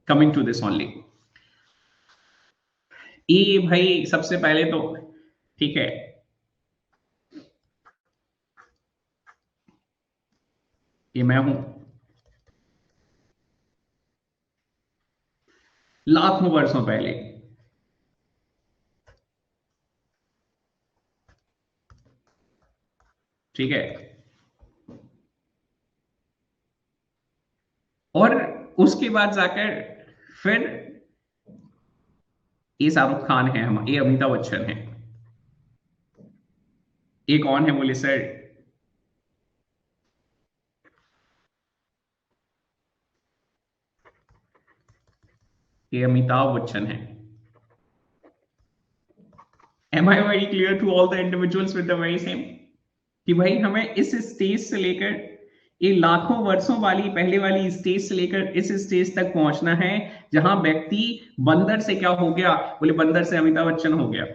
कमिंग टू दिस ओनली, ये भाई सबसे पहले तो ठीक है, ये मैं हूं लाखों वर्षों पहले। ठीक है, और उसके बाद जाकर फिर ये शाहरुख खान है, हम ये अमिताभ बच्चन है, एक कौन है बोले सर, ये अमिताभ बच्चन है। Am I very clear to all the individuals with the very same, कि भाई हमें इस स्टेज से लेकर, ये लाखों वर्षों वाली पहले वाली स्टेज से लेकर इस स्टेज तक पहुंचना है जहां व्यक्ति बंदर से क्या हो गया, बोले बंदर से अमिताभ बच्चन हो गया।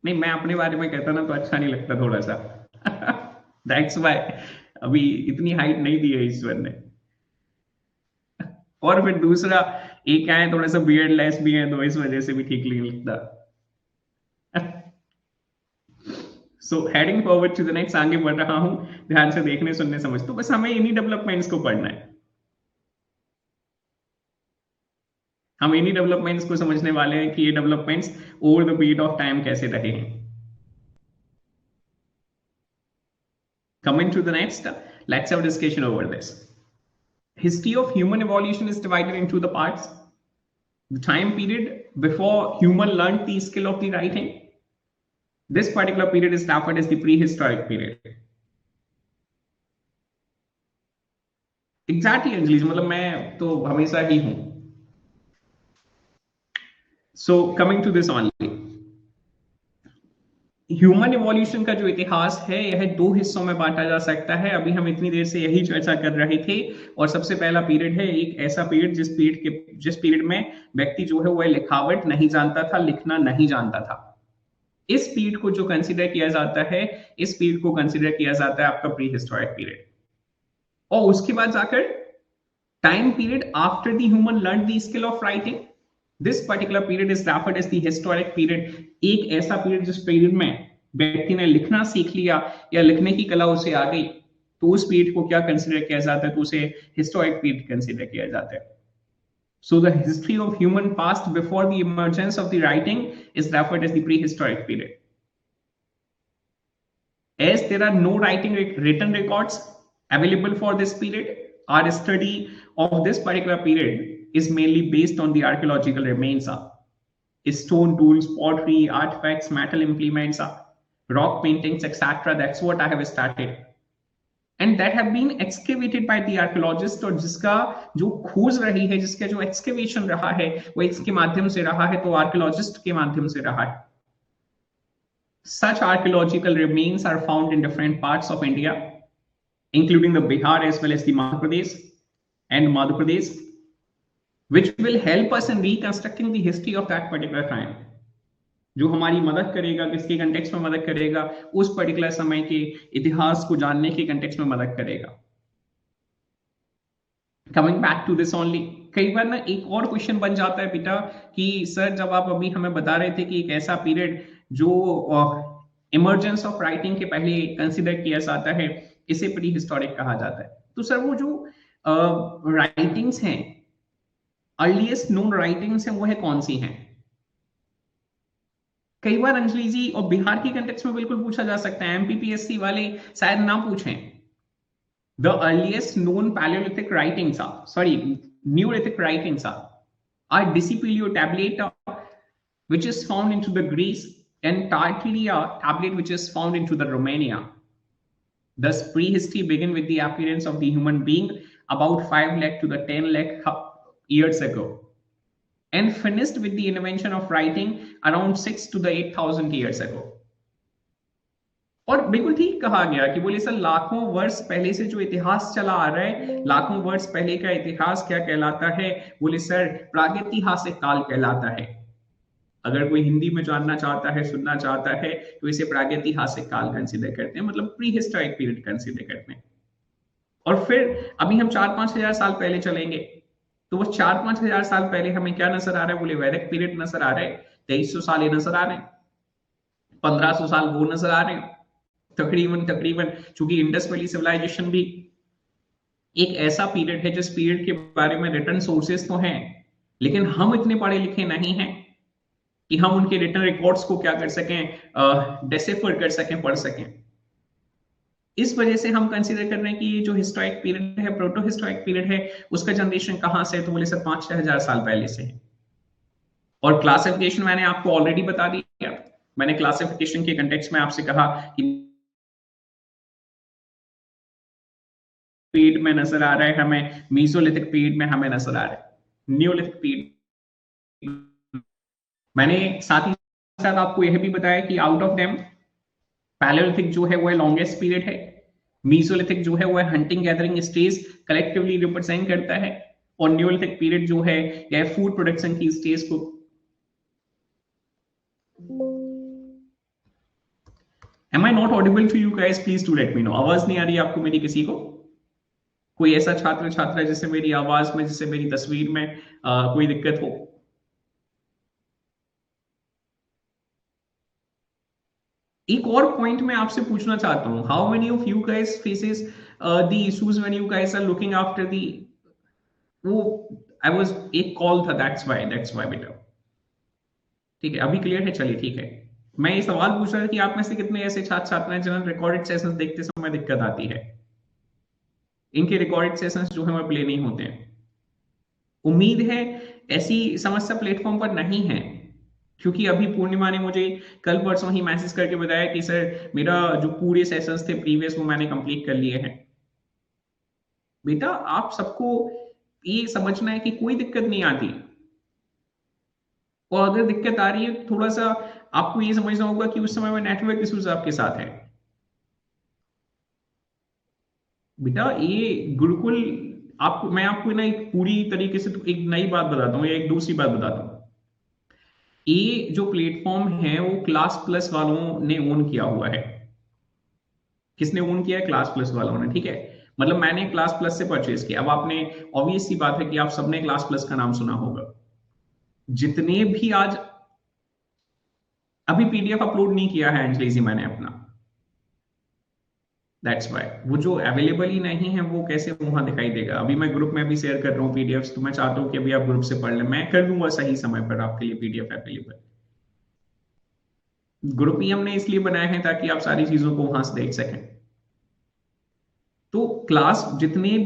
नहीं, मैं अपने बारे में कहता ना तो अच्छा नहीं लगता थोड़ा सा। दैट्स वाई अभी इतनी हाइट नहीं दी है ईश्वर ने। और फिर दूसरा एक आए थोड़ा सा बियर्डलेस भी है, तो इस वजह से भी ठीक नहीं लगता। So heading forward to the next, आगे बढ़ रहा हूं, ध्यान से देखने सुनने समझ, तो बस हमें इन्हीं डेवलपमेंट्स को पढ़ना है, हम इन्हीं डेवलपमेंट्स को समझने वाले हैं कि ये developments over the period of time कैसे रहे हैं। Coming to the next, let's have a discussion over this. History of human evolution is divided into the parts. The time period before human learned the skill of the writing. This particular period is referred as the prehistoric period. Exactly, Anjali, मतलब मैं तो हमेशा ही हूं। So coming to this only. Human evolution का जो इतिहास है यह दो हिस्सों में बांटा जा सकता है। अभी हम इतनी देर से यही चर्चा कर रहे थे। और सबसे पहला पीरियड है एक ऐसा पीरियड जिस पीरियड में व्यक्ति जो है वह लिखावट नहीं जानता था, लिखना नहीं जानता था। इस पीरियड को जो कंसीडर किया जाता है, इस पीरियड को कंसीडर किया जाता है आपका प्री हिस्टोरिक पीरियड। और उसके बाद जाकर time period after the human learn the skill of writing, this particular period is referred as the historic period. एक ऐसा पीरियड जिस पीरियड में व्यक्ति ने लिखना सीख लिया या लिखने की कला उसे आ गई, तो उस पीरियड को क्या कंसीडर किया जाता है, तो उसे हिस्टोरिक पीरियड कंसीडर किया जाता है। So the history of human past before the emergence of the writing is referred as the prehistoric period. As there are no written records available for this period, our study of this particular period is mainly based on the archaeological remains of stone tools, pottery, artifacts, metal implements, rock paintings, etc. That's what I have started. And that have been excavated by the archaeologist, और जिसका जो खोज रही है, जिसका जो excavation रहा है वो इसके माध्यम से रहा है, तो आर्कियोलॉजिस्ट के माध्यम से रहा है। Such archaeological remains are found in different parts of India, including the Bihar as well as the Madhya Pradesh, which will help us in reconstructing the history of that particular time. जो हमारी मदद करेगा, किसके context में मदद करेगा, उस particular समय के इतिहास को जानने के कंटेक्स्ट में मदद करेगा। Coming back to this only, कई बार ना एक और क्वेश्चन बन जाता है बेटा कि सर जब आप अभी हमें बता रहे थे कि एक ऐसा पीरियड जो इमर्जेंस ऑफ राइटिंग के पहले कंसिडर किया जाता है, इसे प्री हिस्टोरिक कहा जाता है। तो सर वो जो राइटिंग्स हैं, अर्लीस्ट नोन राइटिंग्स हैं, वो है कौन सी हैं? कई बार अंजलि जी और बिहार के कंटेक्स्ट में बिल्कुल पूछा जा सकता है, एमपीपीएससी वाले शायद ना पूछें। The earliest known palaeolithic writings are, sorry, neolithic writings are Dispilio tablet which is found into the Greece, and Tartaglia tablet which is found into the Romania. Thus prehistory began with the appearance of the human being about 5 lakh to the 10 lakh years ago, and finished with the invention of writing around 6 to the 8,000 years ago. और बिल्कुल ठीक कहा गया कि बोले sir लाखों वर्ष पहले से जो इतिहास चला आ रहा है, लाखों वर्ष पहले का इतिहास क्या कहलाता है? बोले सर प्रागैतिहासिक काल कहलाता है। अगर कोई हिंदी में जानना चाहता है, सुनना चाहता है, तो इसे प्रागैतिहासिक काल कंसीडर करते हैं, मतलब प्री हिस्टोरिक पीरियड कंसीडर करते हैं। और फिर अभी हम 4-5 हजार साल पहले चलेंगे, तो वो 4-5 हजार साल पहले हमें क्या नजर आ रहा है? बोले वैदिक पीरियड नजर आ रहा है। 2300 साल ये नजर आ रहे हैं, 1500 साल वो नजर आ रहे हैं, तकरीबन चूंकि इंडस वैली सिविलाइजेशन भी एक ऐसा पीरियड है जिस पीरियड के बारे में रिटर्न सोर्सेस तो हैं, लेकिन हम इतने पढ़े लिखे नहीं हैं कि हम उनके रिटर्न रिकॉर्ड्स को क्या कर सकें, डेसिफर कर सकें, पढ़ सकें। इस वजह से हम कंसीडर कर रहे हैं कि ये जो हिस्टोरिक पीरियड है, प्रोटो हिस्टोरिक पीरियड है, उसका जनरेशन कहां से है? तो बोले सर 5-6 हजार साल पहले से है। और क्लासिफिकेशन मैंने आपको ऑलरेडी बता दिया। मैंने क्लासिफिकेशन के कंटेक्स्ट में आपसे कहा कि पीरियड में नजर आ रहा है हमें, मीसोलिथिक पीरियड में हमें नजर आ रहा है, न्यूलिथिक पीरियड। मैंने साथ ही साथ आपको यह भी बताया कि आउट ऑफ देम पैलियोलिथिक जो है वो लॉन्गेस्ट पीरियड है, मीसोलिथिक जो है वो hunting gathering stage collectively represent करता है, और न्यूलिथिक पीरियड जो है यह फूड प्रोडक्शन की स्टेज को am I not audible to you guys? Please to let me know. आवाज नहीं आ रही है आपको मेरी किसी को? कोई ऐसा छात्र छात्रा जिससे मेरी आवाज में, जिससे मेरी तस्वीर में कोई दिक्कत हो? एक और पॉइंट मैं आपसे पूछना चाहता हूं, how many of you guys faces the issues when you guys are looking after the, वो आई वाज, एक कॉल था, दैट्स व्हाई बेटा। ठीक है, अभी क्लियर है? चलिए ठीक है। मैं ये सवाल पूछ रहा था कि आप में से कितने ऐसे छात्र छात्राएं जिन्हें रिकॉर्डेड सेशंस देखते समय दिक्कत आती है? इनके रिकॉर्डेड सेशंस जो है वो प्ले नहीं होते हैं। उम्मीद है ऐसी समस्या प्लेटफॉर्म पर नहीं है, क्योंकि अभी पूर्णिमा ने मुझे कल परसों ही मैसेज करके बताया कि सर मेरा जो पूरे सेशंस थे प्रीवियस वो मैंने कंप्लीट कर लिए हैं। बेटा आप सबको ये समझना है कि कोई दिक्कत नहीं आती, और अगर दिक्कत आ रही है थोड़ा सा आपको ये समझना होगा कि उस समय में नेटवर्क इश्यूज आपके साथ है। बेटा ये गुरुकुल, आपको मैं आपको ना एक पूरी तरीके से तो एक नई बात बताता हूँ या एक दूसरी बात बताता हूँ। ये जो प्लेटफॉर्म है वो क्लास प्लस वालों ने ओन किया हुआ है। किसने ओन किया है? क्लास प्लस वालों ने। ठीक है, मतलब मैंने क्लास प्लस से परचेज किया। अब आपने, ऑब्वियस सी बात है कि आप सबने क्लास प्लस का नाम सुना होगा। जितने भी आज, अभी पीडीएफ अपलोड नहीं किया है अंजलि जी मैंने अपना, दैट्स वाई। वो जो अवेलेबल ही नहीं है वो कैसे वहां दिखाई देगा? अभी मैं ग्रुप में भी शेयर कर रहा हूँ पीडीएफ, तो मैं चाहता हूँ कि अभी आप ग्रुप से पढ़ लें, मैं कर दूंगा सही समय पर आपके लिए पीडीएफ अवेलेबल। ग्रुप ही हमने इसलिए बनाया है ताकि आप सारी चीजों को वहां से देख सकें। तो क्लास जितने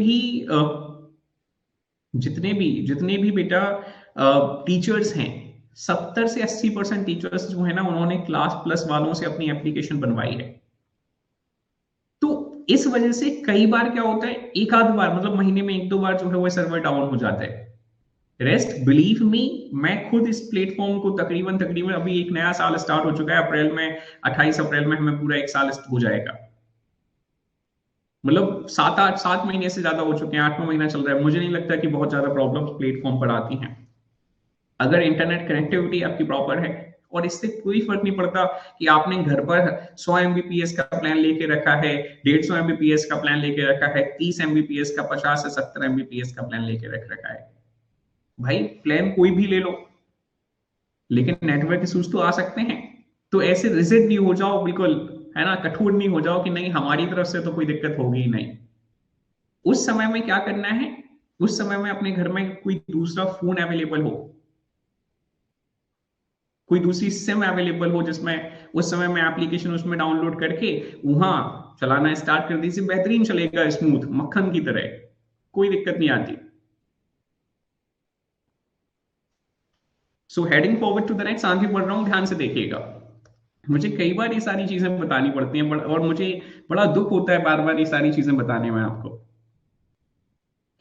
भी बेटा टीचर्स हैं, 70 से 80% टीचर्स जो है ना, उन्होंने क्लास प्लस वालों से अपनी एप्लीकेशन बनवाई है। तो इस वजह से कई बार क्या होता है, एक आध बार, मतलब महीने में एक दो बार जो है वो सर्वर डाउन हो जाता है। रेस्ट बिलीव मी, मैं खुद इस प्लेटफॉर्म को तकरीबन तकरीबन, अभी एक नया साल स्टार्ट हो चुका है अप्रैल में, 28 अप्रैल में हमें पूरा एक साल हो जाएगा। मतलब 7 महीने से ज्यादा हो चुके हैं, 8वां महीना चल रहा है। मुझे नहीं लगता कि बहुत ज्यादा प्रॉब्लम्स प्लेटफॉर्म पर आती हैं, अगर इंटरनेट कनेक्टिविटी आपकी प्रॉपर है। और इससे कोई फर्क नहीं पड़ता कि आपने घर पर 100 MBPS का प्लान लेके रखा है, 150 MBPS का प्लान लेके रखा है, 30 MBPS का, 50 से 70 MBPS का प्लान लेके रख रखा है। भाई प्लान कोई भी ले लो, लेकिन नेटवर्क इश्यूज तो आ सकते हैं। तो ऐसे रिजिड नहीं हो जाओ बिल्कुल, है ना, कठोर नहीं हो जाओ कि नहीं हमारी तरफ से तो कोई दिक्कत होगी ही नहीं। उस समय में क्या करना है, उस समय में अपने घर में कोई दूसरा फोन अवेलेबल हो, कोई दूसरी सिम अवेलेबल हो, जिसमें उस समय में एप्लीकेशन उसमें डाउनलोड करके वहां चलाना स्टार्ट कर दीजिए, बेहतरीन चलेगा, स्मूथ मक्खन की तरह, कोई दिक्कत नहीं आती। So heading forward to the next, आगे बढ़ रहा हूं, ध्यान से देखिएगा। मुझे कई बार ये सारी चीजें बतानी पड़ती हैं, और मुझे बड़ा दुख होता है बार बार ये सारी चीजें बताने में आपको,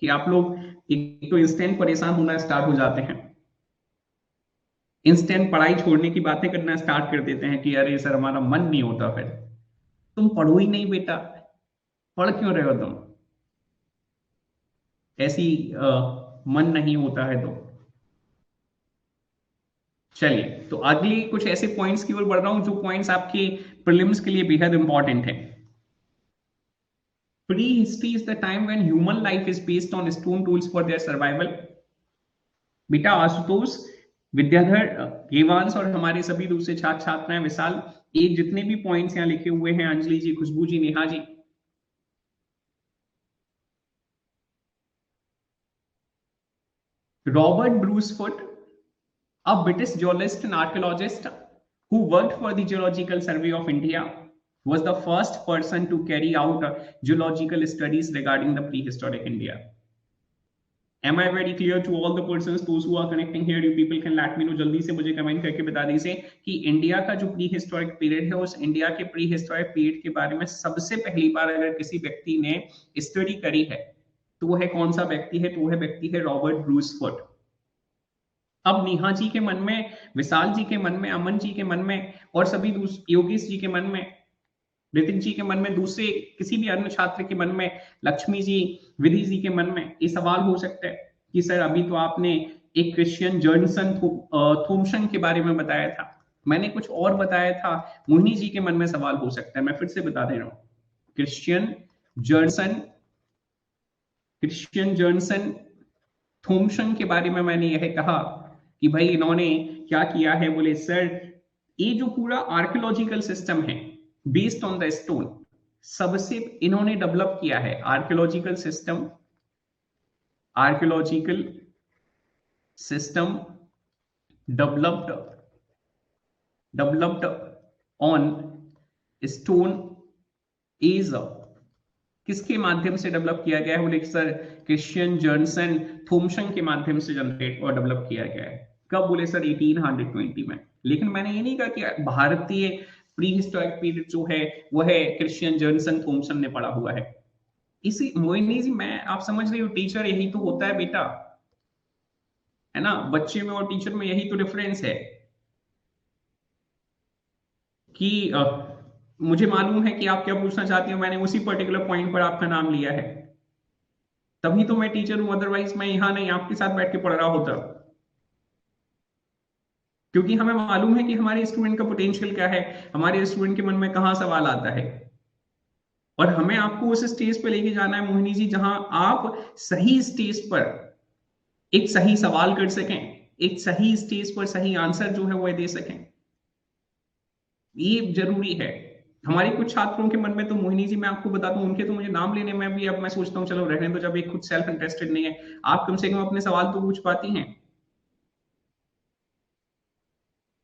कि आप लोग एक तो इंस्टेंट परेशान होना स्टार्ट हो जाते हैं, इंस्टेंट पढ़ाई छोड़ने की बातें करना स्टार्ट कर देते हैं कि अरे सर हमारा मन नहीं होता। फिर तुम पढ़ो ही नहीं बेटा, पढ़ क्यों रहे हो तुम? ऐसी मन नहीं होता है तो चलिए, तो अगली कुछ ऐसे पॉइंट्स की ओर बढ़ रहा हूं जो पॉइंट्स आपके प्रीलिम्स के लिए बेहद इंपॉर्टेंट है। Prehistory is the time when human life is based on stone tools for their survival. बेटा आशुतोष, विद्याधर, देवांश और हमारे सभी दूसरे छात्र छात्राएं, विशाल, ये जितने भी पॉइंट्स यहाँ लिखे हुए हैं, Anjali ji, Khushboo ji, Neha ji, Robert Bruce Foote, a British geologist and archaeologist who worked for the Geological Survey of India, was the first person to carry out geological studies regarding the prehistoric India. Am I very clear to all the persons, those who are connecting here? You people can let me know, जल्दी से मुझे comment करके बता दीजिए कि India का जो pre historic period है, उस इंडिया के प्री हिस्टोरिक पीरियड के बारे में सबसे पहली बार अगर किसी व्यक्ति ने स्टडी करी है तो वो है कौन सा व्यक्ति है? तो वो है व्यक्ति है रॉबर्ट ब्रूसफुट। अब नेहा जी के मन में, विशाल जी के मन में, अमन जी के मन में, और सभी योगेश जी के मन में, ऋतिक जी के मन में, दूसरे किसी भी अन्य छात्र के मन में, लक्ष्मी जी, विधि जी के मन में ये सवाल हो सकता है कि सर अभी तो आपने एक क्रिश्चियन जर्नसन थॉम्सन के बारे में बताया था, मैंने कुछ और बताया था, मोहिनी जी के मन में सवाल हो सकता है, मैं फिर से बता दे रहा हूं। क्रिश्चियन जर्नसन, क्रिश्चियन जर्नसन थॉमसन के बारे में मैंने यह कहा कि भाई इन्होंने क्या किया है, बोले सर ये जो पूरा आर्कियोलॉजिकल सिस्टम है बेस्ड ऑन द स्टोन, सबसे इन्होंने डेवलप किया है archaeological system, archaeological system developed developed on stone age, किसके माध्यम से डेवलप किया गया है, बोले सर क्रिश्चियन जर्नसन थॉमसन के माध्यम से जनरेट और डेवलप किया गया है। कब, बोले सर 1820 में। लेकिन मैंने ये नहीं कहा कि भारतीय प्री हिस्टोरिक पीरियड जो है वो है क्रिश्चियन जर्नसन थॉमसन ने पढ़ा हुआ है। इसी मोइनी जी, मैं आप समझ रही हो टीचर यही तो होता है बेटा, है ना, बच्चे में और टीचर में यही तो डिफरेंस है कि मुझे मालूम है कि आप क्या पूछना चाहती हो, मैंने उसी पर्टिकुलर पॉइंट पर आपका नाम लिया है, तभी तो मैं टीचर हूं, अदरवाइज मैं यहां नहीं आपके साथ बैठ के पढ़ रहा होता। क्योंकि हमें मालूम है कि हमारे स्टूडेंट का पोटेंशियल क्या है, हमारे स्टूडेंट के मन में कहां सवाल आता है, और हमें आपको उस स्टेज पर लेके जाना है मोहिनी जी जहां आप सही स्टेज पर एक सही सवाल कर सकें, एक सही स्टेज पर सही आंसर जो है वो दे सकें, ये जरूरी है। हमारे कुछ छात्रों के मन में तो मोहिनी जी मैं आपको बताता हूं, उनके तो मुझे नाम लेने में भी अब मैं सोचता हूँ चलो रहने दो, जब एक खुद सेल्फ इंटरेस्टेड नहीं है, आप कम से कम अपने सवाल तो पूछ पाती हैं।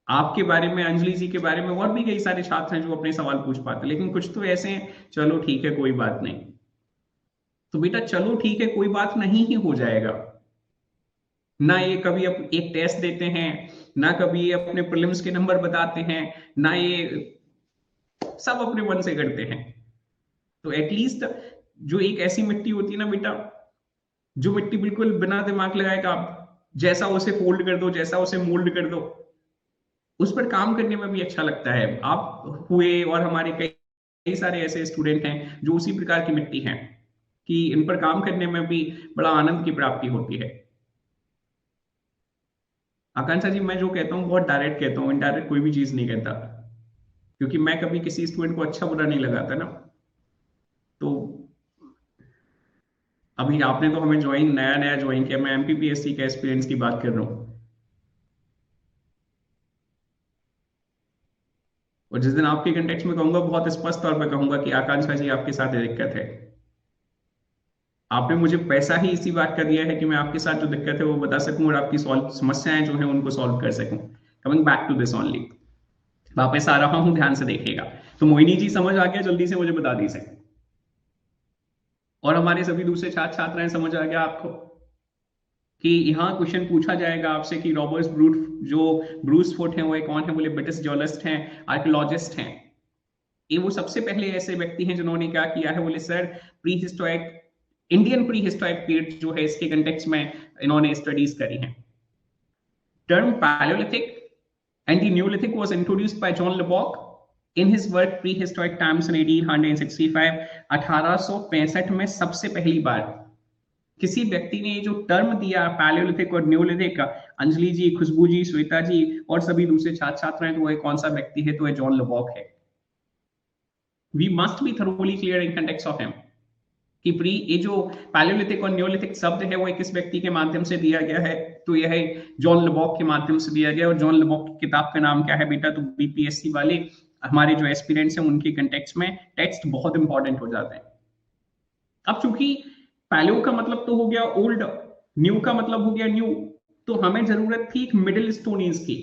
आपके बारे में, अंजलि जी के बारे में और भी कई सारे छात्र हैं जो अपने सवाल पूछ पाते हैं, लेकिन कुछ तो ऐसे हैं चलो ठीक है कोई बात नहीं। तो बेटा चलो ठीक है कोई बात नहीं ही हो जाएगा, ना ये कभी एक टेस्ट देते हैं, ना कभी ये अपने प्रीलिम्स के नंबर बताते हैं, ना ये सब अपने मन से करते हैं। तो एटलीस्ट जो एक ऐसी मिट्टी होती है ना बेटा, जो मिट्टी बिल्कुल बिना दिमाग लगाए का जैसा उसे फोल्ड कर दो, जैसा उसे मोल्ड कर दो, उस पर काम करने में भी अच्छा लगता है। आप हुए और हमारे कई कई सारे ऐसे स्टूडेंट हैं जो उसी प्रकार की मिट्टी हैं कि इन पर काम करने में भी बड़ा आनंद की प्राप्ति होती है। आकांक्षा जी, मैं जो कहता हूँ बहुत डायरेक्ट कहता हूँ, इनडायरेक्ट कोई भी चीज नहीं कहता, क्योंकि मैं कभी किसी स्टूडेंट को अच्छा बुरा नहीं लगाता ना। तो अभी आपने तो हमें ज्वाइन नया नया ज्वाइन किया, मैं एमपीपीएससी के एक्सपीरियंस की बात कर रहा हूँ, और जिस दिन आपके कंटेक्स्ट में कहूंगा बहुत स्पष्ट तौर पर कहूंगा कि आकांक्षा जी आपके साथ ये दिक्कत है। आपने मुझे पैसा ही इसी बात का दिया है कि मैं आपके साथ जो दिक्कत है वो बता सकूं और आपकी सॉल्व समस्याएं जो है उनको सॉल्व कर सकूं। Coming back to this only, वापस आ रहा हूं, ध्यान से देखिएगा। तो मोहिनी जी समझ आ गया, जल्दी से मुझे बता दीजिए, और हमारे सभी दूसरे छात्र छात्राएं समझ आ गया आपको कि यहाँ क्वेश्चन पूछा जाएगा आपसे कि रॉबर्ट ब्रूट जो ब्रूस फोर्ट हैं वो कौन है, बोले ब्रिटिश जियोलॉजिस्ट हैं, आर्कियोलॉजिस्ट हैं। ये वो सबसे पहले ऐसे व्यक्ति हैं जिन्होंने क्या किया है, बोले sir pre historic Indian pre historic period जो है इसके कंटेक्स्ट में इन्होंने स्टडीज करी हैं। Term Paleolithic and the Neolithic was introduced by John Lubbock in his work Prehistoric Times in 1865। 1865 में सबसे पहली बार किसी व्यक्ति ने जो टर्म दिया पैलियोलिथिक और न्यूलिथिक, अंजलि जी, खुशबू जी, श्वेता जी और सभी दूसरे छात्र छात्राएं, तो वो कौन सा व्यक्ति है, तो है जॉन लुबॉक है। We must be thoroughly clear in context of him कि प्री ये जो पैलियोलिथिक और न्यूलिथिक शब्द है वो किस व्यक्ति के माध्यम से दिया गया है, तो यह है जॉन लुबॉक के माध्यम से दिया गया। और जॉन लुबॉक की किताब का नाम क्या है बेटा, तो बीपीएससी वाले हमारे जो एस्पिरेंट्स हैं उनके कंटेक्स्ट में टेक्स्ट बहुत इंपॉर्टेंट हो जाते हैं। अब चूंकि पैलियो का मतलब तो हो गया ओल्ड, न्यू का मतलब हो गया न्यू, तो हमें जरूरत थी एक मिडिल स्टोन एज की।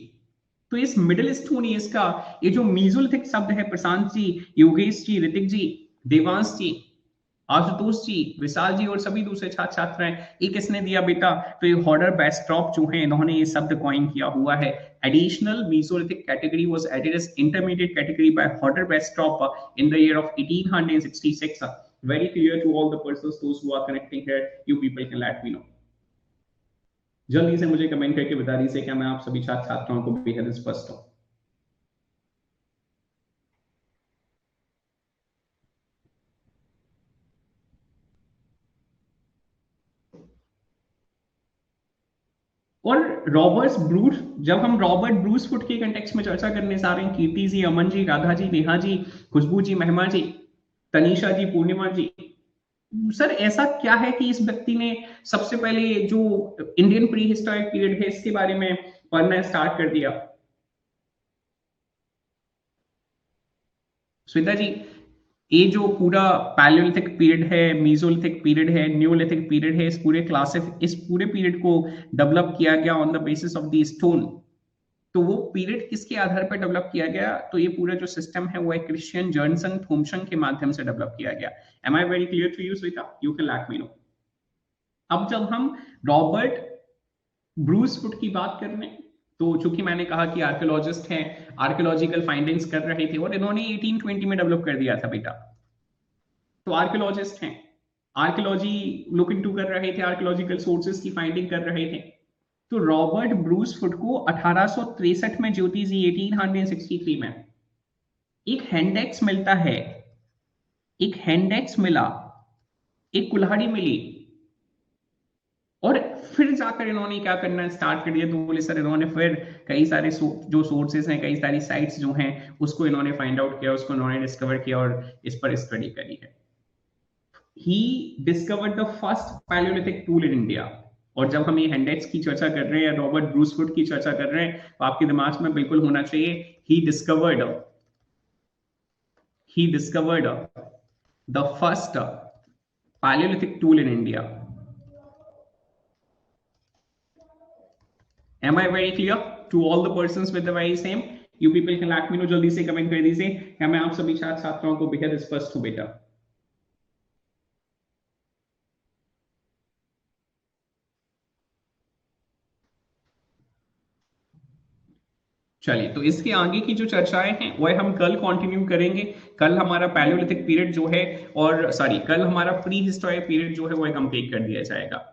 तो इस मिडिल स्टोन एज का ये जो मीजोलिथिक शब्द है, प्रशांत जी, योगेश जी, ऋतिक जी, देवांश जी, आशुतोष जी, विशाल जी और सभी दूसरे छात्र छात्राएं, ये किसने दिया बेटा, तो ये हॉडर बेस्ट्रॉप जो है इन्होंने ये शब्द कॉइन किया हुआ है। Additional mesolithic category was added as intermediate category by Hodder Westropp in the year of 1866। Very clear to all the persons those who are connecting here, you people can let me know. जल्दी से मुझे comment करके बता दीजिए क्या मैं आप सभी छात्र छात्राओं को बेहद स्पष्ट हूं। और रॉबर्ट ब्रूस, जब हम रॉबर्ट ब्रूस फुट के कंटेक्स्ट में चर्चा करने जा रहे हैं, कीर्ति जी, अमन जी, राधा जी, नेहा जी, खुशबू जी, महिमा जी, तनीषा जी, पूर्णिमा जी, सर ऐसा क्या है कि इस व्यक्ति ने सबसे पहले जो इंडियन प्री हिस्टोरिक पीरियड है इसके बारे में पढ़ना स्टार्ट कर दिया? श्वेता जी, ये जो पूरा पैलियोलिथिक पीरियड है, मीजोलिथिक पीरियड है, न्यूलिथिक पीरियड है, इस पूरे पीरियड को डेवलप किया गया on the basis of the stone. तो वो पीरियड किसके आधार पर डेवलप किया गया? तो ये पूरा जो सिस्टम है वो एक क्रिश्चियन जर्नसन थॉम्सन के माध्यम से डेवलप किया गया। Am I very clear to you Shweta? You can let me know. अब जब हम रॉबर्ट ब्रूस फुट की बात कर रहे हैं, तो चूंकि मैंने कहा कि आर्कियोलॉजिस्ट हैं, आर्कियोलॉजिकल फाइंडिंग्स कर रहे थे और इन्होंने 1820 में डेवलप कर दिया था बेटा। तो आर्कियोलॉजिस्ट हैं, आर्कियोलॉजी लुक इनटू कर रहे थे, आर्कियोलॉजिकल सोर्सेज की फाइंडिंग कर रहे थे। तो रॉबर्ट ब्रूस फुट को 1863 में, ज्योति जी 1863 में एक हैंडेक्स मिलता है, एक हैंडेक्स मिला, एक कुल्हाड़ी मिली, और फिर जाकर इन्होंने क्या करना स्टार्ट कर दिया? तो बोले सर इन्होंने फिर कई सारे जो सोर्सेस हैं, कई सारी साइट्स जो हैं, उसको इन्होंने फाइंड आउट किया, उसको इन्होंने डिस्कवर किया और इस पर स्टडी करी है। He discovered the first Palaeolithic tool in India. और जब हम ये हैंडेक्स की चर्चा कर रहे हैं, रॉबर्ट ब्रूसफुट की चर्चा कर रहे हैं, तो आपके दिमाग में बिल्कुल होना चाहिए he discovered the first Palaeolithic tool in India. Am I very clear to all the persons with the very same? You people can let me know, जल्दी से कमेंट कर दीजिए, क्या मैं आप सभी छात्र छात्राओं को बेहद स्पष्ट हूं बेटा? चलिए, तो इसके आगे की जो चर्चाएं हैं वह हम कल कंटिन्यू करेंगे। कल हमारा पैलियोलिथिक पीरियड जो है, और सॉरी, कल हमारा प्री हिस्टोरिक पीरियड जो है वह कंप्लीट कर दिया जाएगा।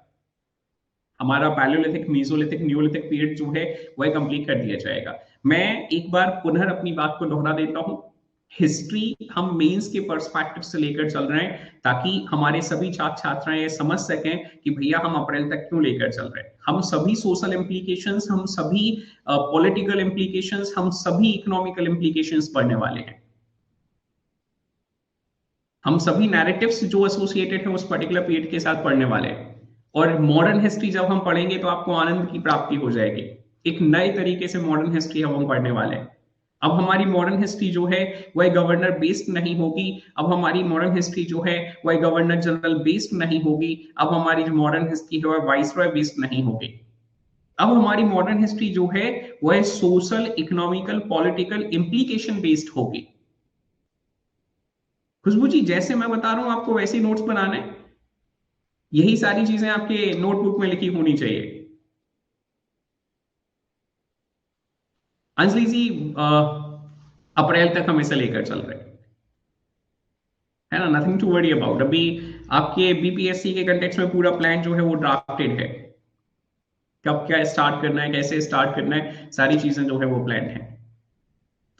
हमारा पैलियोलिथिक, मीसोलिथिक, न्यूलिथिक पीरियड जो है वह कंप्लीट कर दिया जाएगा। मैं एक बार पुनः अपनी बात को दोहरा देता हूं। हिस्ट्री हम मेंस के पर्सपेक्टिव से लेकर चल रहे हैं, ताकि हमारे सभी छात्र छात्राएं ये समझ सकें कि भैया हम अप्रैल तक क्यों लेकर चल रहे हैं। हम सभी सोशल इंप्लीकेशंस, हम सभी पॉलिटिकल इंप्लीकेशंस, हम सभी इकोनॉमिकल इंप्लीकेशंस पढ़ने वाले हैं। हम सभी नैरेटिव्स जो एसोसिएटेड हैं उस पर्टिकुलर पीरियड के साथ पढ़ने वाले हैं। और मॉडर्न हिस्ट्री जब हम पढ़ेंगे तो आपको आनंद की प्राप्ति हो जाएगी। एक नए तरीके से मॉडर्न हिस्ट्री हम पढ़ने वाले हैं। अब हमारी मॉडर्न हिस्ट्री जो है वह गवर्नर बेस्ड नहीं होगी। अब हमारी मॉडर्न हिस्ट्री जो है वह गवर्नर जनरल बेस्ड नहीं होगी। अब हमारी जो मॉडर्न हिस्ट्री है वह वाइसरॉय बेस्ड नहीं होगी। अब हमारी मॉडर्न हिस्ट्री जो है वह social, economical, political implication based होगी। खुशबू जी, जैसे मैं बता रहा हूं आपको वैसे नोट्स बनाने, यही सारी चीजें आपके नोटबुक में लिखी होनी चाहिए। अंजलि जी, अप्रैल तक हम इसे लेकर चल रहे हैं, है ना? Nothing to worry about. अभी आपके बीपीएससी के कंटेक्स्ट में पूरा प्लान जो है वो ड्राफ्टेड है। कब क्या स्टार्ट करना है, कैसे स्टार्ट करना है, सारी चीजें जो है वो प्लान है।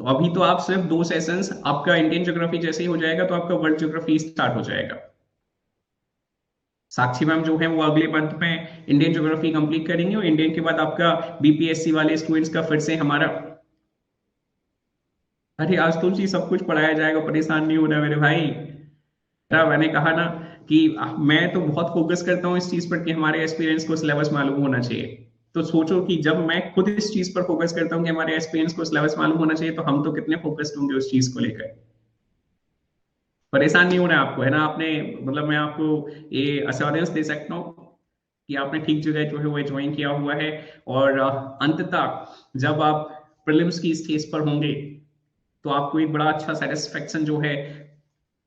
तो अभी तो आप सिर्फ 2 सेशंस, आपका इंडियन ज्योग्राफी जैसे ही हो जाएगा तो आपका वर्ल्ड ज्योग्राफी स्टार्ट हो जाएगा। साक्षी मैम जो है वो अगले मंथ में इंडियन ज्योग्राफी कंप्लीट करेंगे, और इंडियन के बाद आपका बीपीएससी वाले स्टूडेंट्स का फिर से हमारा, अरे आज तो जी सब कुछ पढ़ाया जाएगा, परेशान नहीं होना मेरे भाई। मैंने कहा ना कि मैं तो बहुत फोकस करता हूँ इस चीज पर कि हमारे एक्सपीरियंस को सिलेबस मालूम होना चाहिए। तो सोचो कि जब मैं खुद इस चीज पर फोकस करता हूँ कि हमारे एक्सपीरियंस को सिलेबस मालूम होना चाहिए, तो हम तो कितने फोकस्ड होंगे उस चीज को लेकर। परेशान नहीं होना है आपको, है ना? आपने, मतलब मैं आपको ये अश्योरेंस दे सकता हूँ कि आपने ठीक जगह जो है वो ज्वाइन किया हुआ है। और अंततः जब आप प्रीलिम्स की स्टेज पर होंगे तो आपको एक बड़ा अच्छा सेटिस्फेक्शन जो है,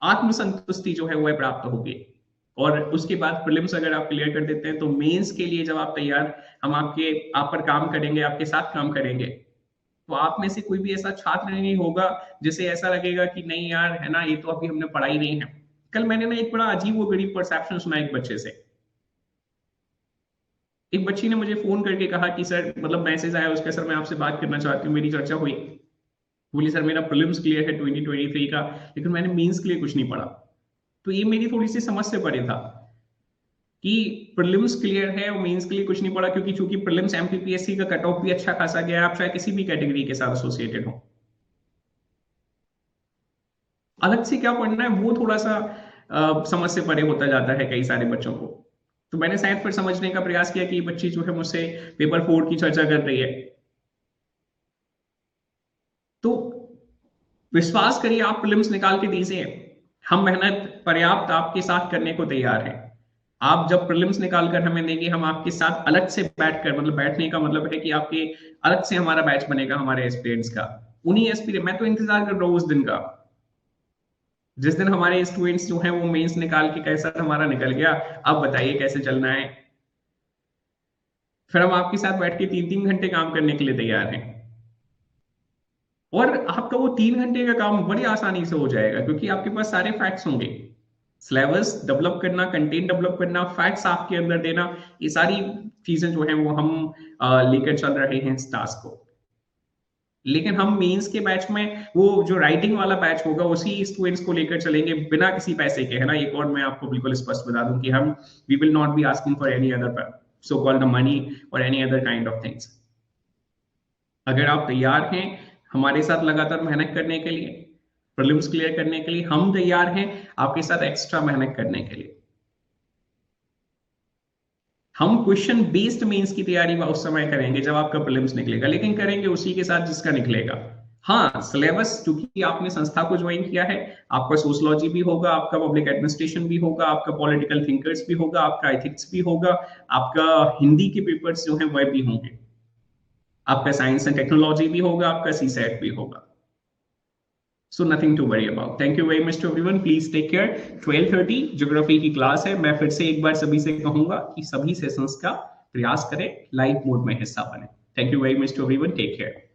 आत्मसंतुष्टि जो है वह प्राप्त होगी। और उसके बाद प्रीलिम्स अगर आप क्लियर कर देते हैं तो मेंस के लिए जब आप तैयार, हम आप पर काम करेंगे, आपके साथ काम करेंगे, तो आप में से कोई भी ऐसा छात्र नहीं होगा जिसे ऐसा लगेगा कि नहीं यार, है ना, ये तो अभी हमने पढ़ाई नहीं है। कल मैंने ना एक बड़ा अजीब व गरीब परसेप्शन सुना एक बच्चे से। एक बच्ची ने मुझे फोन करके कहा कि सर, मतलब मैसेज आया उसका, सर मैं आपसे बात करना चाहती हूँ, मेरी चर्चा हुई। बोली सर मेरा प्रीलिम्स क्लियर है 2023 का, लेकिन मैंने मेंस के लिए कुछ नहीं पढ़ा। तो ये मेरी थोड़ी सी समझ से परे था। कि प्रीलिम्स क्लियर है और मेंस के लिए कुछ नहीं पड़ा, क्योंकि चूंकि प्रीलिम्स एमपीपीएससी का कट ऑफ भी अच्छा खासा गया है, आप चाहे किसी भी कैटेगरी के साथ एसोसिएटेड हो। अलग से क्या पढ़ना है वो थोड़ा सा समझ से परे होता जाता है कई सारे बच्चों को। तो मैंने शायद फिर समझने का प्रयास किया कि ये बच्ची जो है मुझसे पेपर 4 की चर्चा कर रही है। तो विश्वास करिए, आप प्रीलिम्स निकाल के दीजिए, हम मेहनत पर्याप्त आपके साथ करने को तैयार हैं। आप जब प्रीलिम्स निकाल कर हमें देंगे, हम आपके साथ अलग से बैठ कर, मतलब बैठने का मतलब है कि आपके अलग से हमारा बैच बनेगा हमारे एस्पिरेंट्स का। उन्हीं एस्पिरेंट, मैं तो इंतजार कर रहा हूँ उस दिन का, जिस दिन हमारे स्टूडेंट्स जो हैं वो मेंस निकाल के कैसा हमारा निकल गया, अब बताइए कैसे चलना है। फिर हम आपके साथ बैठ के 3-3 घंटे काम करने के लिए तैयार हैं। और आपका वो 3 घंटे का काम बड़ी आसानी से हो जाएगा, क्योंकि आपके पास सारे फैक्ट्स होंगे। सिलेबस डेवलप करना, कंटेंट डेवलप करना, फैक्ट्स आपके अंदर देना, ये सारी चीजें जो है वो हम लेकर चल रहे हैं इस टास्क को। लेकिन हम मेंस के बैच में वो जो राइटिंग वाला बैच होगा उसी स्टूडेंट्स को लेकर चलेंगे बिना किसी पैसे के, है ना। एक और मैं आपको बिल्कुल स्पष्ट बता दूं कि हम we will not be asking for any other so called money और any other kind of things. अगर आप तैयार हैं हमारे साथ लगातार मेहनत करने के लिए, प्रीलिम्स क्लियर करने के लिए, हम तैयार हैं आपके साथ एक्स्ट्रा मेहनत करने के लिए। हम क्वेश्चन बेस्ड मेंस की तैयारी उस समय करेंगे जब आपका प्रीलिम्स निकलेगा, लेकिन करेंगे उसी के साथ जिसका निकलेगा। हाँ, सिलेबस चूंकि आपने संस्था को ज्वाइन किया है, आपका सोशलॉजी भी होगा, आपका पब्लिक एडमिनिस्ट्रेशन भी होगा, आपका पॉलिटिकल थिंकर्स भी होगा, आपका एथिक्स भी होगा, आपका हिंदी के पेपर्स जो हैं वह भी होंगे, आपका साइंस एंड टेक्नोलॉजी भी होगा, आपका सीसैट भी होगा। So nothing to worry about. Thank you very much to everyone, please take care. 12:30 geography की क्लास है। मैं फिर से एक बार सभी से कहूंगा कि सभी सेशंस का प्रयास करें, लाइव मोड में हिस्सा बने। Thank you very much to everyone, take care.